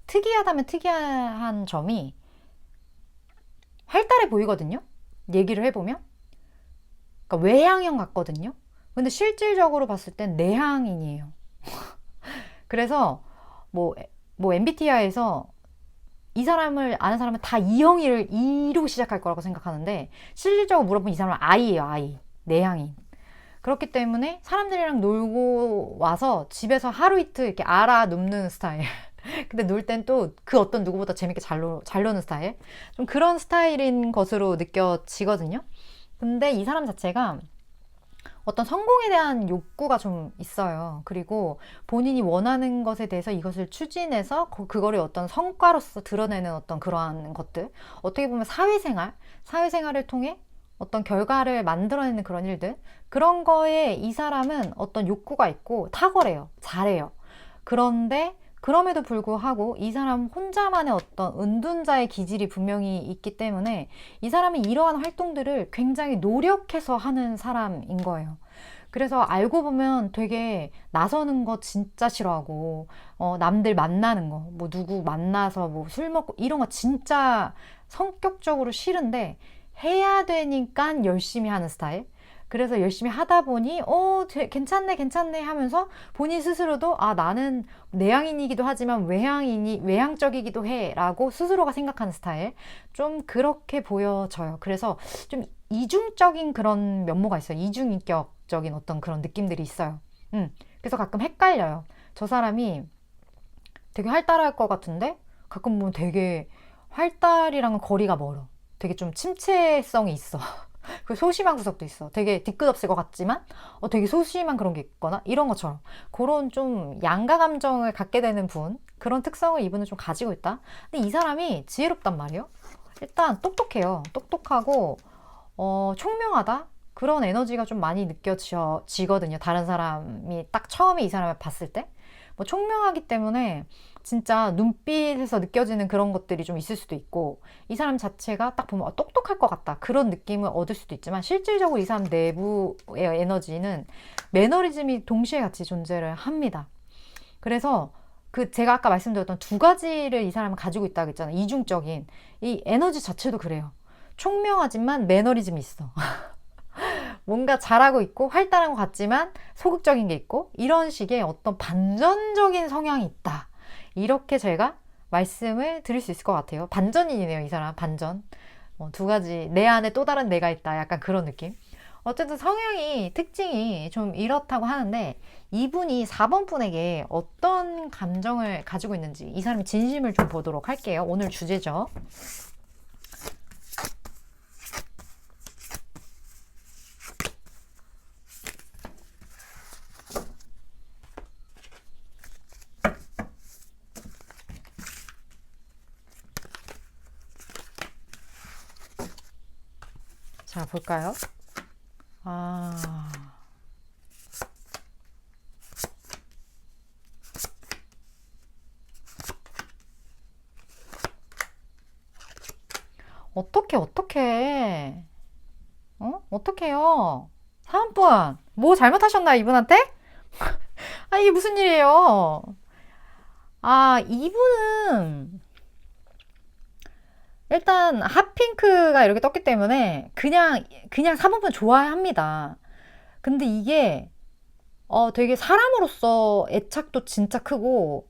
특이하다면 특이한 점이 활달해 보이거든요? 얘기를 해보면. 그러니까 외향형 같거든요? 근데 실질적으로 봤을 땐 내향인이에요. 그래서 뭐 MBTI에서 이 사람을 아는 사람은 다 E형을 E로 시작할 거라고 생각하는데 실질적으로 물어보면 이 사람은 I예요, I. 내향인. 그렇기 때문에 사람들이랑 놀고 와서 집에서 하루 이틀 이렇게 알아 눕는 스타일. 근데 놀 땐 또 그 어떤 누구보다 재밌게 잘 노는 스타일. 좀 그런 스타일인 것으로 느껴지거든요. 근데 이 사람 자체가 어떤 성공에 대한 욕구가 좀 있어요. 그리고 본인이 원하는 것에 대해서 이것을 추진해서 그거를 어떤 성과로서 드러내는 어떤 그러한 것들. 어떻게 보면 사회생활을 통해 어떤 결과를 만들어내는 그런 일들. 그런 거에 이 사람은 어떤 욕구가 있고 탁월해요. 잘해요. 그런데 그럼에도 불구하고 이 사람 혼자만의 어떤 은둔자의 기질이 분명히 있기 때문에 이 사람이 이러한 활동들을 굉장히 노력해서 하는 사람인 거예요. 그래서 알고 보면 되게 나서는 거 진짜 싫어하고, 남들 만나는 거, 뭐 누구 만나서 뭐 술 먹고 이런 거 진짜 성격적으로 싫은데 해야 되니까 열심히 하는 스타일. 그래서 열심히 하다 보니 괜찮네 하면서 본인 스스로도 나는 내향인이기도 하지만 외향적이기도 해 라고 스스로가 생각하는 스타일. 좀 그렇게 보여져요. 그래서 좀 이중적인 그런 면모가 있어요. 이중인격적인 어떤 그런 느낌들이 있어요. 그래서 가끔 헷갈려요. 저 사람이 되게 활달할 것 같은데 가끔 보면 되게 활달이랑은 거리가 멀어. 되게 좀 침체성이 있어. 그 소심한 구석도 있어. 되게 뒤끝없을 것 같지만 되게 소심한 그런 게 있거나 이런 것처럼 그런 좀 양가 감정을 갖게 되는 분, 그런 특성을 이분은 좀 가지고 있다. 근데 이 사람이 지혜롭단 말이에요. 일단 똑똑해요. 똑똑하고 총명하다. 그런 에너지가 좀 많이 느껴지거든요. 다른 사람이 딱 처음에 이 사람을 봤을 때. 뭐 총명하기 때문에 진짜 눈빛에서 느껴지는 그런 것들이 좀 있을 수도 있고, 이 사람 자체가 딱 보면 똑똑할 것 같다 그런 느낌을 얻을 수도 있지만 실질적으로 이 사람 내부의 에너지는 매너리즘이 동시에 같이 존재를 합니다. 그래서 제가 아까 말씀드렸던 두 가지를 이 사람은 가지고 있다고 했잖아요. 이중적인 이 에너지 자체도 그래요. 총명하지만 매너리즘이 있어. 뭔가 잘하고 있고 활달한 것 같지만 소극적인 게 있고, 이런 식의 어떤 반전적인 성향이 있다. 이렇게 제가 말씀을 드릴 수 있을 것 같아요. 반전인이네요, 이 사람. 반전. 두 가지. 내 안에 또 다른 내가 있다. 약간 그런 느낌. 어쨌든 특징이 좀 이렇다고 하는데, 이분이 4번 분에게 어떤 감정을 가지고 있는지, 이 사람의 진심을 좀 보도록 할게요. 오늘 주제죠. 자, 볼까요? 어떡해. 어떡해요. 4번. 뭐 잘못하셨나, 이분한테? 이게 무슨 일이에요? 이분은 일단 핫핑크가 이렇게 떴기 때문에 그냥 4번분 좋아합니다. 근데 이게 되게 사람으로서 애착도 진짜 크고,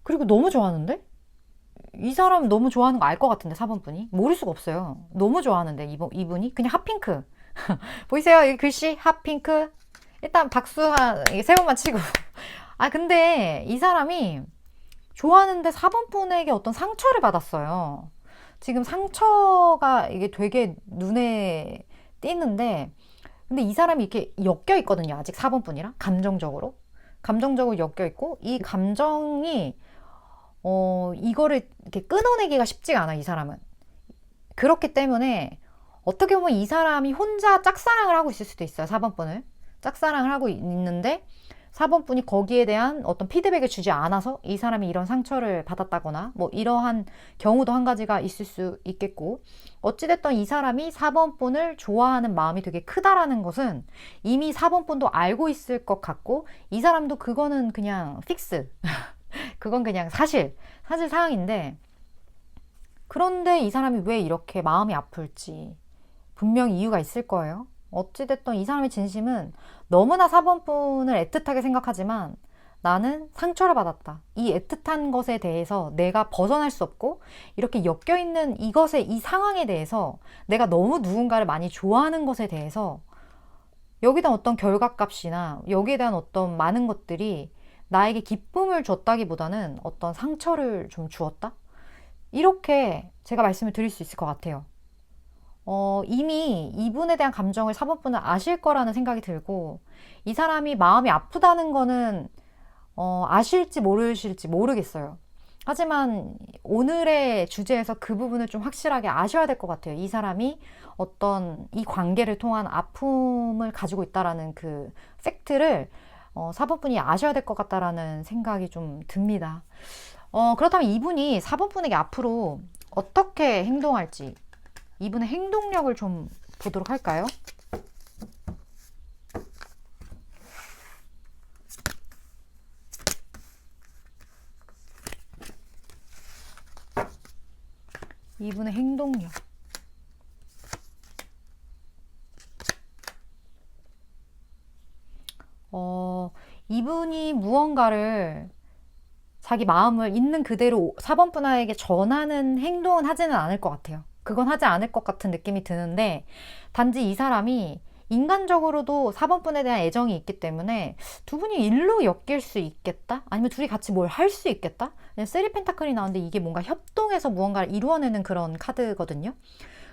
그리고 너무 좋아하는데? 이 사람 너무 좋아하는 거 알 것 같은데, 4번분이 모를 수가 없어요. 너무 좋아하는데 이분이 그냥 핫핑크. 보이세요? 이 글씨 핫핑크. 일단 박수 세 번만 치고. 근데 이 사람이 좋아하는데 4번분에게 어떤 상처를 받았어요. 지금 상처가 이게 되게 눈에 띄는데, 근데 이 사람이 이렇게 엮여 있거든요. 아직 4번분이랑 감정적으로 엮여 있고, 이 감정이 이거를 이렇게 끊어내기가 쉽지가 않아, 이 사람은. 그렇기 때문에 어떻게 보면 이 사람이 혼자 짝사랑을 하고 있을 수도 있어요, 4번분을. 짝사랑을 하고 있는데 4번 분이 거기에 대한 어떤 피드백을 주지 않아서 이 사람이 이런 상처를 받았다거나 뭐 이러한 경우도 한 가지가 있을 수 있겠고, 어찌됐든 이 사람이 4번 분을 좋아하는 마음이 되게 크다라는 것은 이미 4번 분도 알고 있을 것 같고, 이 사람도 그거는 그냥 픽스 그건 그냥 사실 사항인데, 그런데 이 사람이 왜 이렇게 마음이 아플지 분명히 이유가 있을 거예요. 어찌됐든 이 사람의 진심은 너무나 4번 분을 애틋하게 생각하지만 나는 상처를 받았다. 이 애틋한 것에 대해서 내가 벗어날 수 없고, 이렇게 엮여있는 이것의 이 상황에 대해서 내가 너무 누군가를 많이 좋아하는 것에 대해서 여기에 대한 어떤 결과값이나 여기에 대한 어떤 많은 것들이 나에게 기쁨을 줬다기보다는 어떤 상처를 좀 주었다? 이렇게 제가 말씀을 드릴 수 있을 것 같아요. 이미 이분에 대한 감정을 4번분은 아실 거라는 생각이 들고, 이 사람이 마음이 아프다는 거는 아실지 모르실지 모르겠어요. 하지만 오늘의 주제에서 그 부분을 좀 확실하게 아셔야 될 것 같아요. 이 사람이 어떤 이 관계를 통한 아픔을 가지고 있다라는 그 팩트를 4번분이 아셔야 될 것 같다라는 생각이 좀 듭니다. 그렇다면 이분이 4번분에게 앞으로 어떻게 행동할지, 이분의 행동력을 좀 보도록 할까요? 이분의 행동력. 이분이 무언가를 자기 마음을 있는 그대로 4번 분에게 전하는 행동은 하지는 않을 것 같아요. 그건 하지 않을 것 같은 느낌이 드는데, 단지 이 사람이 인간적으로도 4번 분에 대한 애정이 있기 때문에 두 분이 일로 엮일 수 있겠다? 아니면 둘이 같이 뭘 할 수 있겠다? 3 펜타클이 나오는데 이게 뭔가 협동해서 무언가를 이루어내는 그런 카드거든요.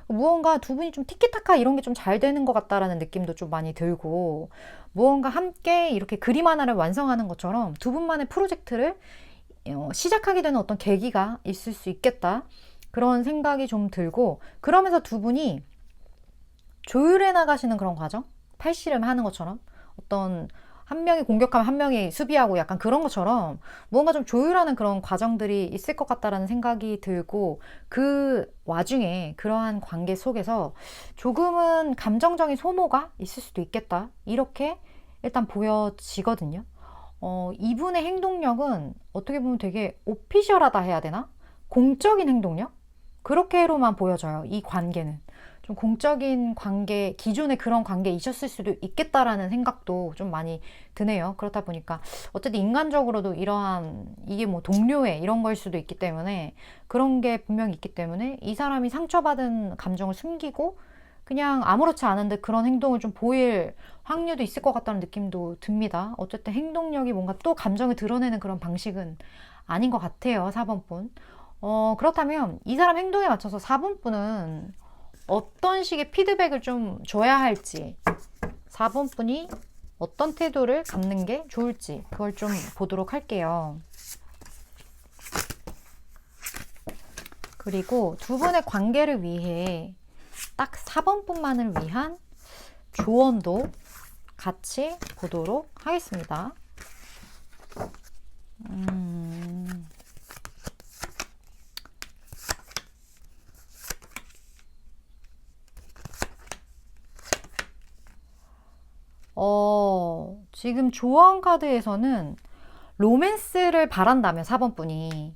무언가 두 분이 좀 티키타카 이런 게 좀 잘 되는 것 같다라는 느낌도 좀 많이 들고, 무언가 함께 이렇게 그림 하나를 완성하는 것처럼 두 분만의 프로젝트를 시작하게 되는 어떤 계기가 있을 수 있겠다, 그런 생각이 좀 들고, 그러면서 두 분이 조율해 나가시는 그런 과정, 팔씨름 하는 것처럼, 어떤 한 명이 공격하면 한 명이 수비하고 약간 그런 것처럼 무언가 좀 조율하는 그런 과정들이 있을 것 같다라는 생각이 들고, 그 와중에 그러한 관계 속에서 조금은 감정적인 소모가 있을 수도 있겠다, 이렇게 일단 보여지거든요. 이분의 행동력은 어떻게 보면 되게 오피셜하다 해야 되나? 공적인 행동력? 그렇게로만 보여져요. 이 관계는. 좀 공적인 관계, 기존에 그런 관계에 있었을 수도 있겠다라는 생각도 좀 많이 드네요. 그렇다 보니까 어쨌든 인간적으로도 이러한, 이게 뭐 동료애 이런 거일 수도 있기 때문에, 그런 게 분명히 있기 때문에 이 사람이 상처받은 감정을 숨기고 그냥 아무렇지 않은 듯 그런 행동을 좀 보일 확률도 있을 것 같다는 느낌도 듭니다. 어쨌든 행동력이 뭔가 또 감정을 드러내는 그런 방식은 아닌 것 같아요. 4번분. 그렇다면 이 사람 행동에 맞춰서 4번분은 어떤 식의 피드백을 좀 줘야 할지, 4번분이 어떤 태도를 갖는 게 좋을지, 그걸 좀 보도록 할게요. 그리고 두 분의 관계를 위해 딱 4번뿐만을 위한 조언도 같이 보도록 하겠습니다. 지금 조언 카드에서는 로맨스를 바란다면 4번분이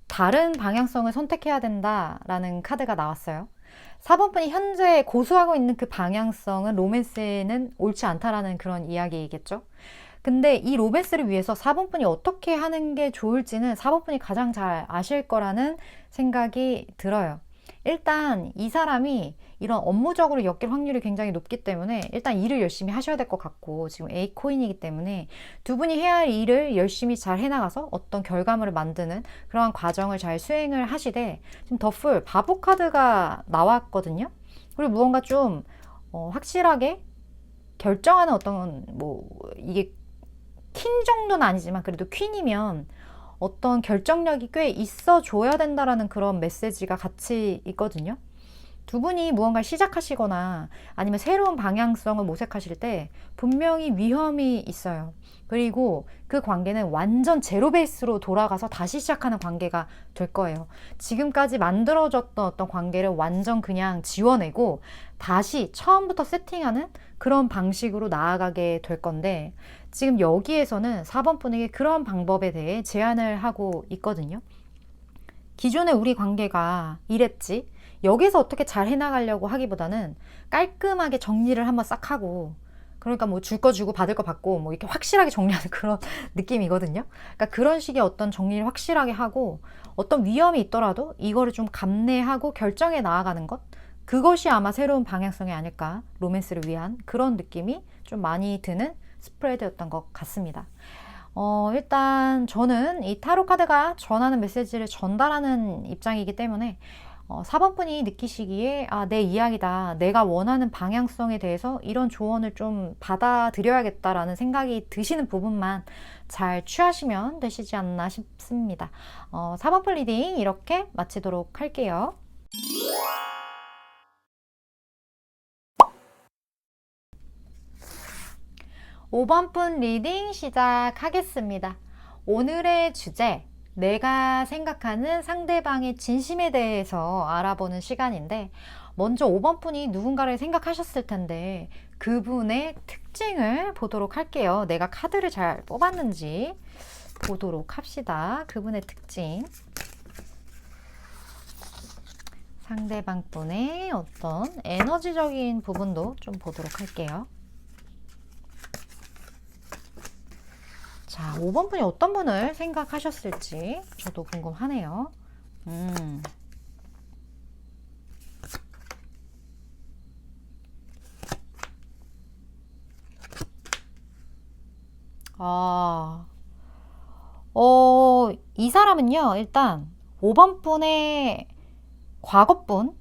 다른 방향성을 선택해야 된다라는 카드가 나왔어요. 4번분이 현재 고수하고 있는 그 방향성은 로맨스에는 옳지 않다라는 그런 이야기이겠죠. 근데 이 로맨스를 위해서 4번분이 어떻게 하는 게 좋을지는 4번분이 가장 잘 아실 거라는 생각이 들어요. 일단 이 사람이 이런 업무적으로 엮일 확률이 굉장히 높기 때문에 일단 일을 열심히 하셔야 될 것 같고, 지금 A 코인이기 때문에 두 분이 해야 할 일을 열심히 잘 해나가서 어떤 결과물을 만드는 그러한 과정을 잘 수행을 하시되, 지금 더풀 바보 카드가 나왔거든요. 그리고 무언가 좀 확실하게 결정하는 어떤, 뭐 이게 퀸 정도는 아니지만 그래도 퀸이면 어떤 결정력이 꽤 있어 줘야 된다라는 그런 메시지가 같이 있거든요. 두 분이 무언가를 시작하시거나 아니면 새로운 방향성을 모색하실 때 분명히 위험이 있어요. 그리고 그 관계는 완전 제로 베이스로 돌아가서 다시 시작하는 관계가 될 거예요. 지금까지 만들어졌던 어떤 관계를 완전 그냥 지워내고 다시 처음부터 세팅하는 그런 방식으로 나아가게 될 건데, 지금 여기에서는 4번 분에게 그런 방법에 대해 제안을 하고 있거든요. 기존의 우리 관계가 이랬지, 여기서 어떻게 잘 해나가려고 하기보다는 깔끔하게 정리를 한번 싹 하고, 그러니까 뭐 줄 거 주고 받을 거 받고 뭐 이렇게 확실하게 정리하는 그런 느낌이거든요. 그러니까 그런 식의 어떤 정리를 확실하게 하고, 어떤 위험이 있더라도 이거를 좀 감내하고 결정해 나아가는 것, 그것이 아마 새로운 방향성이 아닐까, 로맨스를 위한 그런 느낌이 좀 많이 드는 스프레드였던 것 같습니다. 일단 저는 이 타로 카드가 전하는 메시지를 전달하는 입장이기 때문에 4번 분이 느끼시기에 내 이야기다, 내가 원하는 방향성에 대해서 이런 조언을 좀 받아들여야겠다라는 생각이 드시는 부분만 잘 취하시면 되시지 않나 싶습니다. 4번 분 리딩 이렇게 마치도록 할게요. 5번 분 리딩 시작하겠습니다. 오늘의 주제, 내가 생각하는 상대방의 진심에 대해서 알아보는 시간인데, 먼저 5번 분이 누군가를 생각하셨을 텐데 그분의 특징을 보도록 할게요. 내가 카드를 잘 뽑았는지 보도록 합시다. 그분의 특징, 상대방 분의 어떤 에너지적인 부분도 좀 보도록 할게요. 자, 5번 분이 어떤 분을 생각하셨을지 저도 궁금하네요. 이 사람은요, 일단 5번 분의 과거분일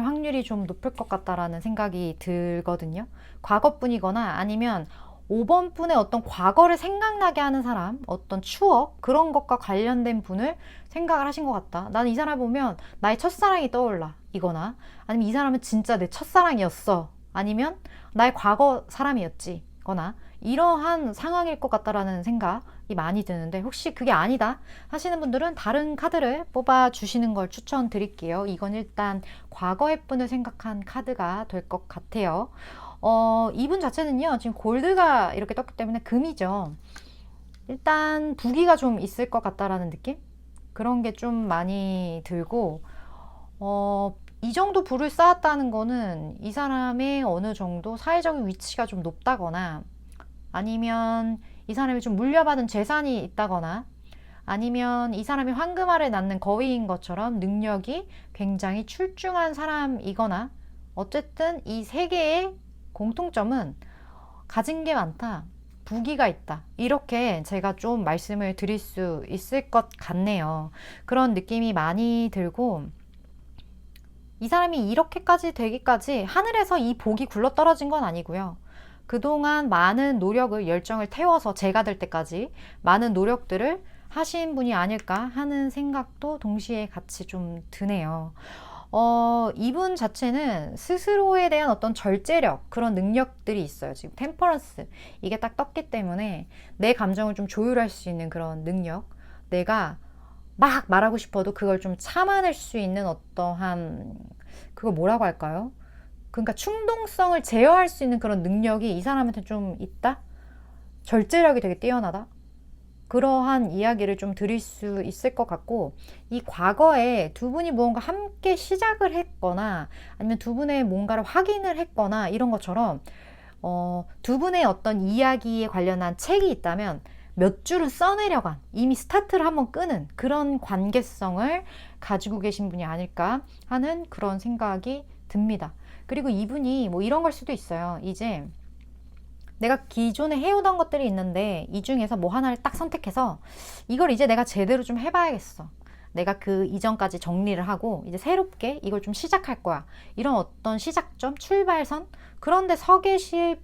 확률이 좀 높을 것 같다라는 생각이 들거든요. 과거분이거나 아니면 5번 분의 어떤 과거를 생각나게 하는 사람, 어떤 추억, 그런 것과 관련된 분을 생각을 하신 것 같다. 나는 이 사람 보면 나의 첫사랑이 떠올라, 이거나 아니면 이 사람은 진짜 내 첫사랑이었어, 아니면 나의 과거 사람이었지, 거나 이러한 상황일 것 같다라는 생각이 많이 드는데, 혹시 그게 아니다 하시는 분들은 다른 카드를 뽑아 주시는 걸 추천드릴게요. 이건 일단 과거의 분을 생각한 카드가 될 것 같아요. 이분 자체는요, 지금 골드가 이렇게 떴기 때문에 금이죠. 일단 부기가 좀 있을 것 같다라는 느낌? 그런 게 좀 많이 들고, 이 정도 부를 쌓았다는 거는 이 사람의 어느 정도 사회적인 위치가 좀 높다거나, 아니면 이 사람이 좀 물려받은 재산이 있다거나, 아니면 이 사람이 황금 알을 낳는 거위인 것처럼 능력이 굉장히 출중한 사람이거나, 어쨌든 이 세 개의 공통점은 가진 게 많다, 부기가 있다, 이렇게 제가 좀 말씀을 드릴 수 있을 것 같네요. 그런 느낌이 많이 들고, 이 사람이 이렇게까지 되기까지 하늘에서 이 복이 굴러떨어진 건 아니고요. 그동안 많은 노력을, 열정을 태워서 제가 될 때까지 많은 노력들을 하신 분이 아닐까 하는 생각도 동시에 같이 좀 드네요. 이분 자체는 스스로에 대한 어떤 절제력, 그런 능력들이 있어요. 지금 템퍼런스 이게 딱 떴기 때문에 내 감정을 좀 조율할 수 있는 그런 능력, 내가 막 말하고 싶어도 그걸 좀 참아낼 수 있는 어떠한, 그걸 뭐라고 할까요? 그러니까 충동성을 제어할 수 있는 그런 능력이 이 사람한테 좀 있다? 절제력이 되게 뛰어나다? 그러한 이야기를 좀 드릴 수 있을 것 같고, 이 과거에 두 분이 무언가 함께 시작을 했거나 아니면 두 분의 뭔가를 확인을 했거나 이런 것처럼 두 분의 어떤 이야기에 관련한 책이 있다면 몇 줄은 써내려간, 이미 스타트를 한번 끄는 그런 관계성을 가지고 계신 분이 아닐까 하는 그런 생각이 듭니다. 그리고 이분이 뭐 이런 걸 수도 있어요. 이제 내가 기존에 해오던 것들이 있는데 이 중에서 뭐 하나를 딱 선택해서 이걸 이제 내가 제대로 좀 해봐야겠어, 내가 그 이전까지 정리를 하고 이제 새롭게 이걸 좀 시작할 거야, 이런 어떤 시작점, 출발선, 그런데 서 계신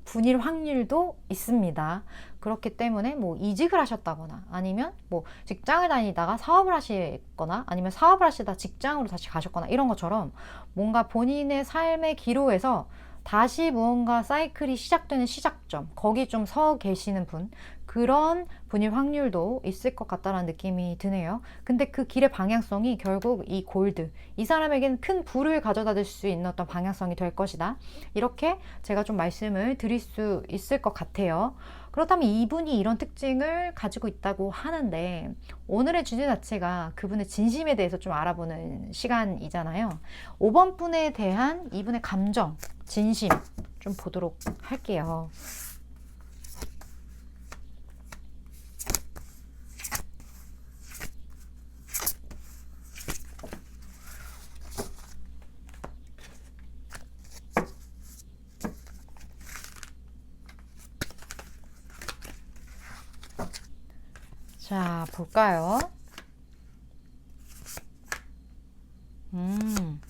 분일 확률도 있습니다. 그렇기 때문에 뭐 이직을 하셨다거나 아니면 뭐 직장을 다니다가 사업을 하시거나 아니면 사업을 하시다 직장으로 다시 가셨거나 이런 것처럼 뭔가 본인의 삶의 기로에서 다시 무언가 사이클이 시작되는 시작점, 거기 좀 서 계시는 분, 그런 분일 확률도 있을 것 같다는 느낌이 드네요. 근데 그 길의 방향성이 결국 이 골드, 이 사람에게는 큰 부를 가져다 줄 수 있는 어떤 방향성이 될 것이다. 이렇게 제가 좀 말씀을 드릴 수 있을 것 같아요. 그렇다면 이분이 이런 특징을 가지고 있다고 하는데 오늘의 주제 자체가 그분의 진심에 대해서 좀 알아보는 시간이잖아요. 5번 분에 대한 이분의 감정, 진심 좀 보도록 할게요. 자, 볼까요? 음,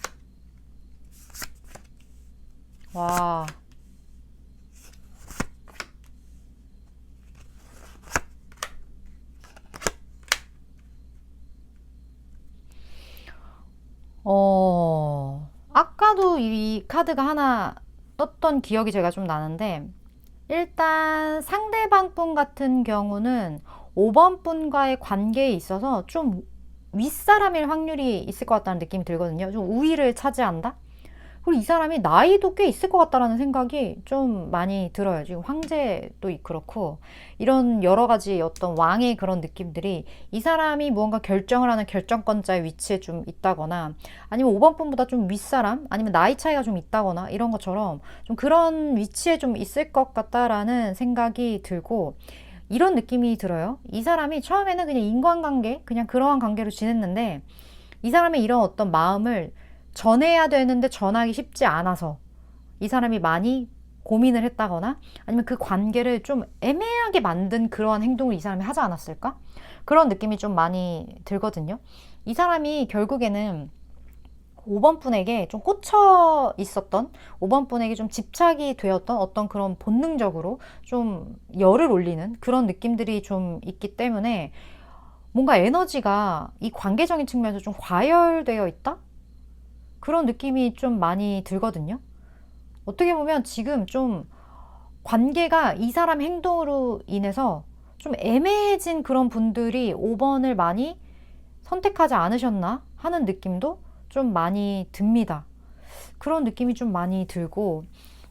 와, 아까도 이 카드가 하나 떴던 기억이 제가 좀 나는데, 일단 상대방 분 같은 경우는 5번 분과의 관계에 있어서 좀 윗사람일 확률이 있을 것 같다는 느낌이 들거든요. 좀 우위를 차지한다? 그리고 이 사람이 나이도 꽤 있을 것 같다라는 생각이 좀 많이 들어요. 지금 황제도 그렇고 이런 여러 가지 어떤 왕의 그런 느낌들이 이 사람이 무언가 결정을 하는 결정권자의 위치에 좀 있다거나 아니면 5번 분보다 좀 윗사람 아니면 나이 차이가 좀 있다거나 이런 것처럼 좀 그런 위치에 좀 있을 것 같다라는 생각이 들고 이런 느낌이 들어요. 이 사람이 처음에는 그냥 인간관계, 그냥 그러한 관계로 지냈는데 이 사람의 이런 어떤 마음을 전해야 되는데 전하기 쉽지 않아서 이 사람이 많이 고민을 했다거나 아니면 그 관계를 좀 애매하게 만든 그러한 행동을 이 사람이 하지 않았을까? 그런 느낌이 좀 많이 들거든요. 이 사람이 결국에는 5번 분에게 좀 꽂혀 있었던 5번 분에게 좀 집착이 되었던 어떤 그런 본능적으로 좀 열을 올리는 그런 느낌들이 좀 있기 때문에 뭔가 에너지가 이 관계적인 측면에서 좀 과열되어 있다? 그런 느낌이 좀 많이 들거든요. 어떻게 보면 지금 좀 관계가 이 사람 행동으로 인해서 좀 애매해진 그런 분들이 5번을 많이 선택하지 않으셨나 하는 느낌도 좀 많이 듭니다. 그런 느낌이 좀 많이 들고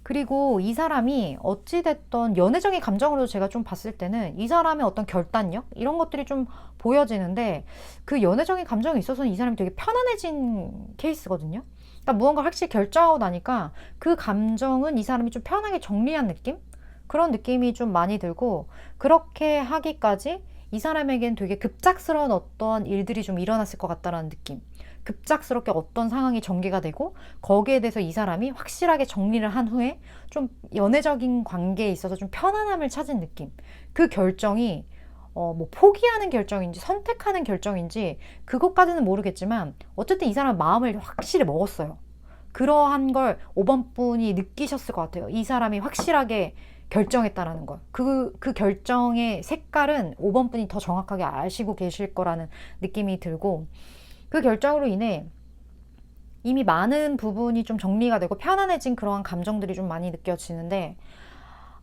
그리고 이 사람이 어찌됐던 연애적인 감정으로 제가 좀 봤을 때는 이 사람의 어떤 결단력 이런 것들이 좀 보여지는데 그 연애적인 감정에 있어서는 이 사람이 되게 편안해진 케이스거든요. 그러니까 무언가 확실히 결정하고 나니까 그 감정은 이 사람이 좀 편하게 정리한 느낌? 그런 느낌이 좀 많이 들고 그렇게 하기까지 이 사람에겐 되게 급작스러운 어떤 일들이 좀 일어났을 것 같다라는 느낌. 급작스럽게 어떤 상황이 전개가 되고 거기에 대해서 이 사람이 확실하게 정리를 한 후에 좀 연애적인 관계에 있어서 좀 편안함을 찾은 느낌. 그 결정이 뭐 포기하는 결정인지 선택하는 결정인지 그것까지는 모르겠지만 어쨌든 이 사람 마음을 확실히 먹었어요. 그러한 걸 5번 분이 느끼셨을 것 같아요. 이 사람이 확실하게 결정했다라는 걸. 그 결정의 색깔은 5번 분이 더 정확하게 아시고 계실 거라는 느낌이 들고 그 결정으로 인해 이미 많은 부분이 좀 정리가 되고 편안해진 그러한 감정들이 좀 많이 느껴지는데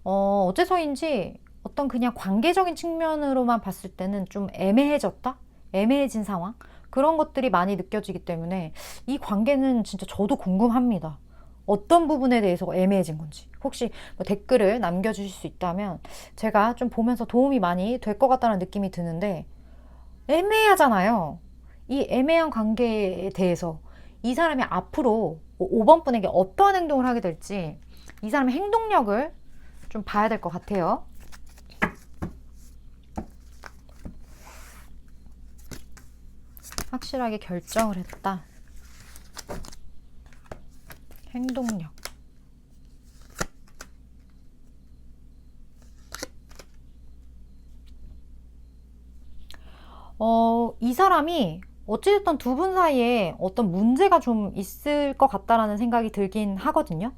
어째서인지 어떤 그냥 관계적인 측면으로만 봤을 때는 좀 애매해졌다? 애매해진 상황? 그런 것들이 많이 느껴지기 때문에 이 관계는 진짜 저도 궁금합니다. 어떤 부분에 대해서 애매해진 건지 혹시 뭐 댓글을 남겨주실 수 있다면 제가 좀 보면서 도움이 많이 될 것 같다는 느낌이 드는데 애매하잖아요. 이 애매한 관계에 대해서 이 사람이 앞으로 5번 분에게 어떠한 행동을 하게 될지 이 사람의 행동력을 좀 봐야 될 것 같아요. 확실하게 결정을 했다. 행동력. 이 사람이 어찌됐든 두 분 사이에 어떤 문제가 좀 있을 것 같다라는 생각이 들긴 하거든요.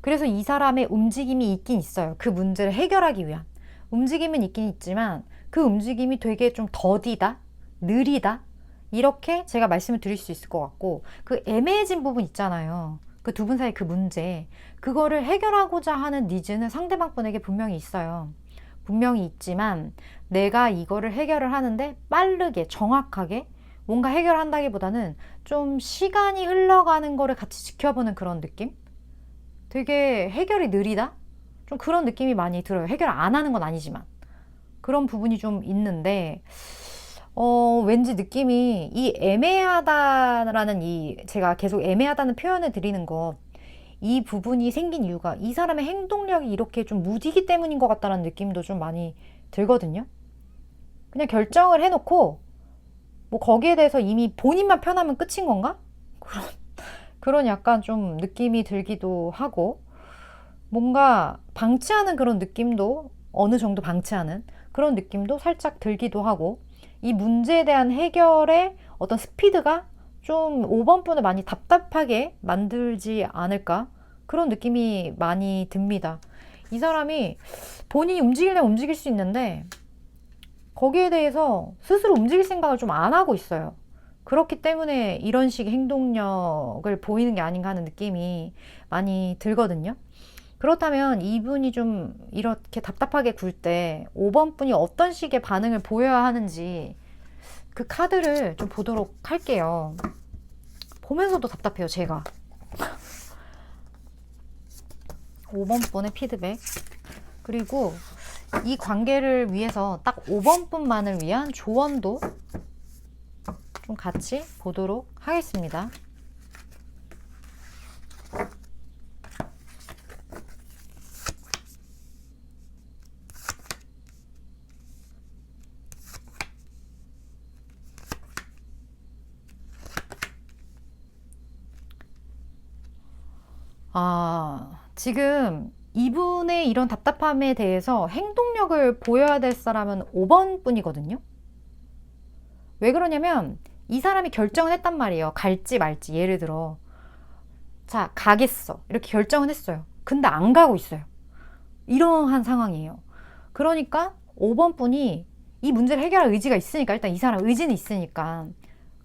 그래서 이 사람의 움직임이 있긴 있어요. 그 문제를 해결하기 위한. 움직임은 있긴 있지만 그 움직임이 되게 좀 더디다, 느리다, 이렇게 제가 말씀을 드릴 수 있을 것 같고, 그 애매해진 부분 있잖아요. 그 두 분 사이 그 문제, 그거를 해결하고자 하는 니즈는 상대방 분에게 분명히 있어요. 분명히 있지만 내가 이거를 해결을 하는데 빠르게 정확하게 뭔가 해결한다기보다는 좀 시간이 흘러가는 거를 같이 지켜보는 그런 느낌? 되게 해결이 느리다? 좀 그런 느낌이 많이 들어요. 해결 안 하는 건 아니지만 그런 부분이 좀 있는데, 왠지 느낌이 이 애매하다라는, 이 제가 계속 애매하다는 표현을 드리는 거, 이 부분이 생긴 이유가 이 사람의 행동력이 이렇게 좀 무디기 때문인 것 같다는 느낌도 좀 많이 들거든요. 그냥 결정을 해놓고 뭐 거기에 대해서 이미 본인만 편하면 끝인 건가? 그런 약간 좀 느낌이 들기도 하고, 뭔가 방치하는 그런 느낌도, 어느 정도 방치하는 그런 느낌도 살짝 들기도 하고, 이 문제에 대한 해결의 어떤 스피드가 좀 5번 분을 많이 답답하게 만들지 않을까, 그런 느낌이 많이 듭니다. 이 사람이 본인이 움직이려면 움직일 수 있는데 거기에 대해서 스스로 움직일 생각을 좀 안 하고 있어요. 그렇기 때문에 이런 식의 행동력을 보이는 게 아닌가 하는 느낌이 많이 들거든요. 그렇다면 이분이 좀 이렇게 답답하게 굴 때 5번 분이 어떤 식의 반응을 보여야 하는지 그 카드를 좀 보도록 할게요. 보면서도 답답해요, 제가. 5번 분의 피드백. 그리고 이 관계를 위해서 딱 5번 분만을 위한 조언도 좀 같이 보도록 하겠습니다. 지금 이분의 이런 답답함에 대해서 행동력을 보여야 될 사람은 5번 분이거든요. 왜 그러냐면 이 사람이 결정을 했단 말이에요. 갈지 말지. 예를 들어, 자, 가겠어. 이렇게 결정은 했어요. 근데 안 가고 있어요. 이러한 상황이에요. 그러니까 5번 분이 이 문제를 해결할 의지가 있으니까, 일단 이 사람 의지는 있으니까.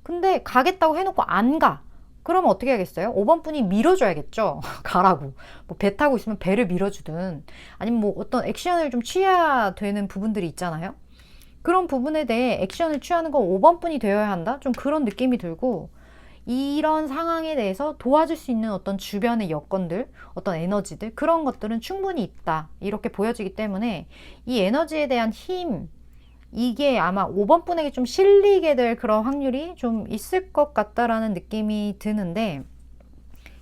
근데 가겠다고 해놓고 안 가. 그러면 어떻게 하겠어요? 5번 분이 밀어줘야겠죠. 가라고. 뭐 배 타고 있으면 배를 밀어주든, 아니면 뭐 어떤 액션을 좀 취해야 되는 부분들이 있잖아요. 그런 부분에 대해 액션을 취하는 건 5번 분이 되어야 한다? 좀 그런 느낌이 들고, 이런 상황에 대해서 도와줄 수 있는 어떤 주변의 여건들, 어떤 에너지들, 그런 것들은 충분히 있다, 이렇게 보여지기 때문에 이 에너지에 대한 힘, 이게 아마 5번 분에게 좀 실리게 될 그런 확률이 좀 있을 것 같다라는 느낌이 드는데,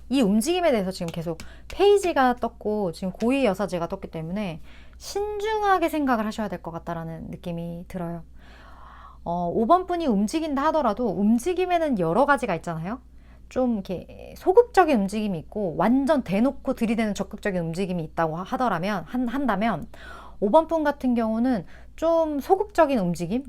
이 움직임에 대해서 지금 계속 페이지가 떴고 지금 고위여사제가 떴기 때문에 신중하게 생각을 하셔야 될 것 같다라는 느낌이 들어요. 5번 분이 움직인다 하더라도 움직임에는 여러 가지가 있잖아요. 좀 이렇게 소극적인 움직임이 있고 완전 대놓고 들이대는 적극적인 움직임이 있다고 한다면 5번 분 같은 경우는 좀 소극적인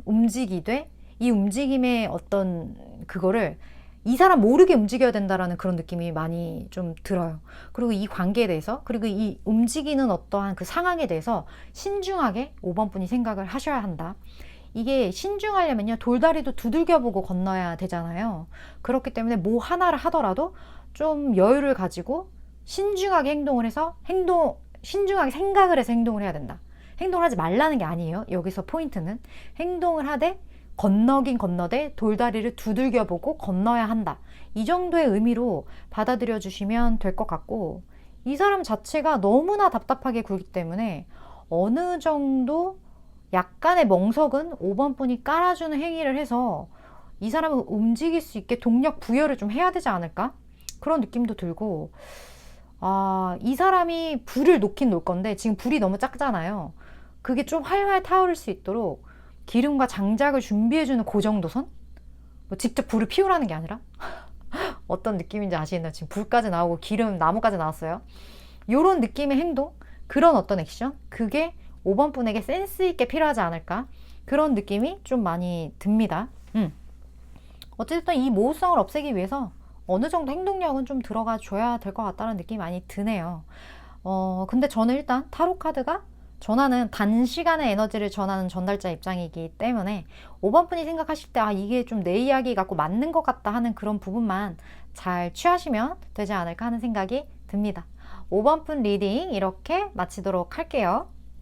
움직이되 이 움직임의 어떤 그거를 이 사람 모르게 움직여야 된다라는 그런 느낌이 많이 좀 들어요. 그리고 이 관계에 대해서, 그리고 이 움직이는 어떠한 그 상황에 대해서 신중하게 5번 분이 생각을 하셔야 한다. 이게 신중하려면요, 돌다리도 두들겨보고 건너야 되잖아요. 그렇기 때문에 뭐 하나를 하더라도 좀 여유를 가지고 신중하게 행동을 해서 신중하게 생각을 해서 행동을 해야 된다. 행동을 하지 말라는 게 아니에요. 여기서 포인트는 행동을 하되 건너긴 건너되 돌다리를 두들겨보고 건너야 한다. 이 정도의 의미로 받아들여 주시면 될 것 같고, 이 사람 자체가 너무나 답답하게 굴기 때문에 어느 정도 약간의 멍석은 5번 분이 깔아주는 행위를 해서 이 사람을 움직일 수 있게 동력 부여를 좀 해야 되지 않을까? 그런 느낌도 들고, 이 사람이 불을 놓긴 놓을 건데 지금 불이 너무 작잖아요. 그게 좀 활활 타오를 수 있도록 기름과 장작을 준비해주는 그 정도 선? 뭐 직접 불을 피우라는 게 아니라? 어떤 느낌인지 아시겠나요? 지금 불까지 나오고 기름, 나무까지 나왔어요. 요런 느낌의 행동? 그런 어떤 액션? 그게 5번 분에게 센스 있게 필요하지 않을까? 그런 느낌이 좀 많이 듭니다. 어쨌든 이 모호성을 없애기 위해서 어느 정도 행동력은 좀 들어가 줘야 될 것 같다는 느낌이 많이 드네요. 근데 저는 일단 타로 카드가 전하는 단시간에 에너지를 전하는 전달자 입장이기 때문에 5번 분이 생각하실 때 아, 이게 좀 내 이야기 갖고 맞는 것 같다 하는 그런 부분만 잘 취하시면 되지 않을까 하는 생각이 듭니다. 5번 분 리딩 이렇게 마치도록 할게요.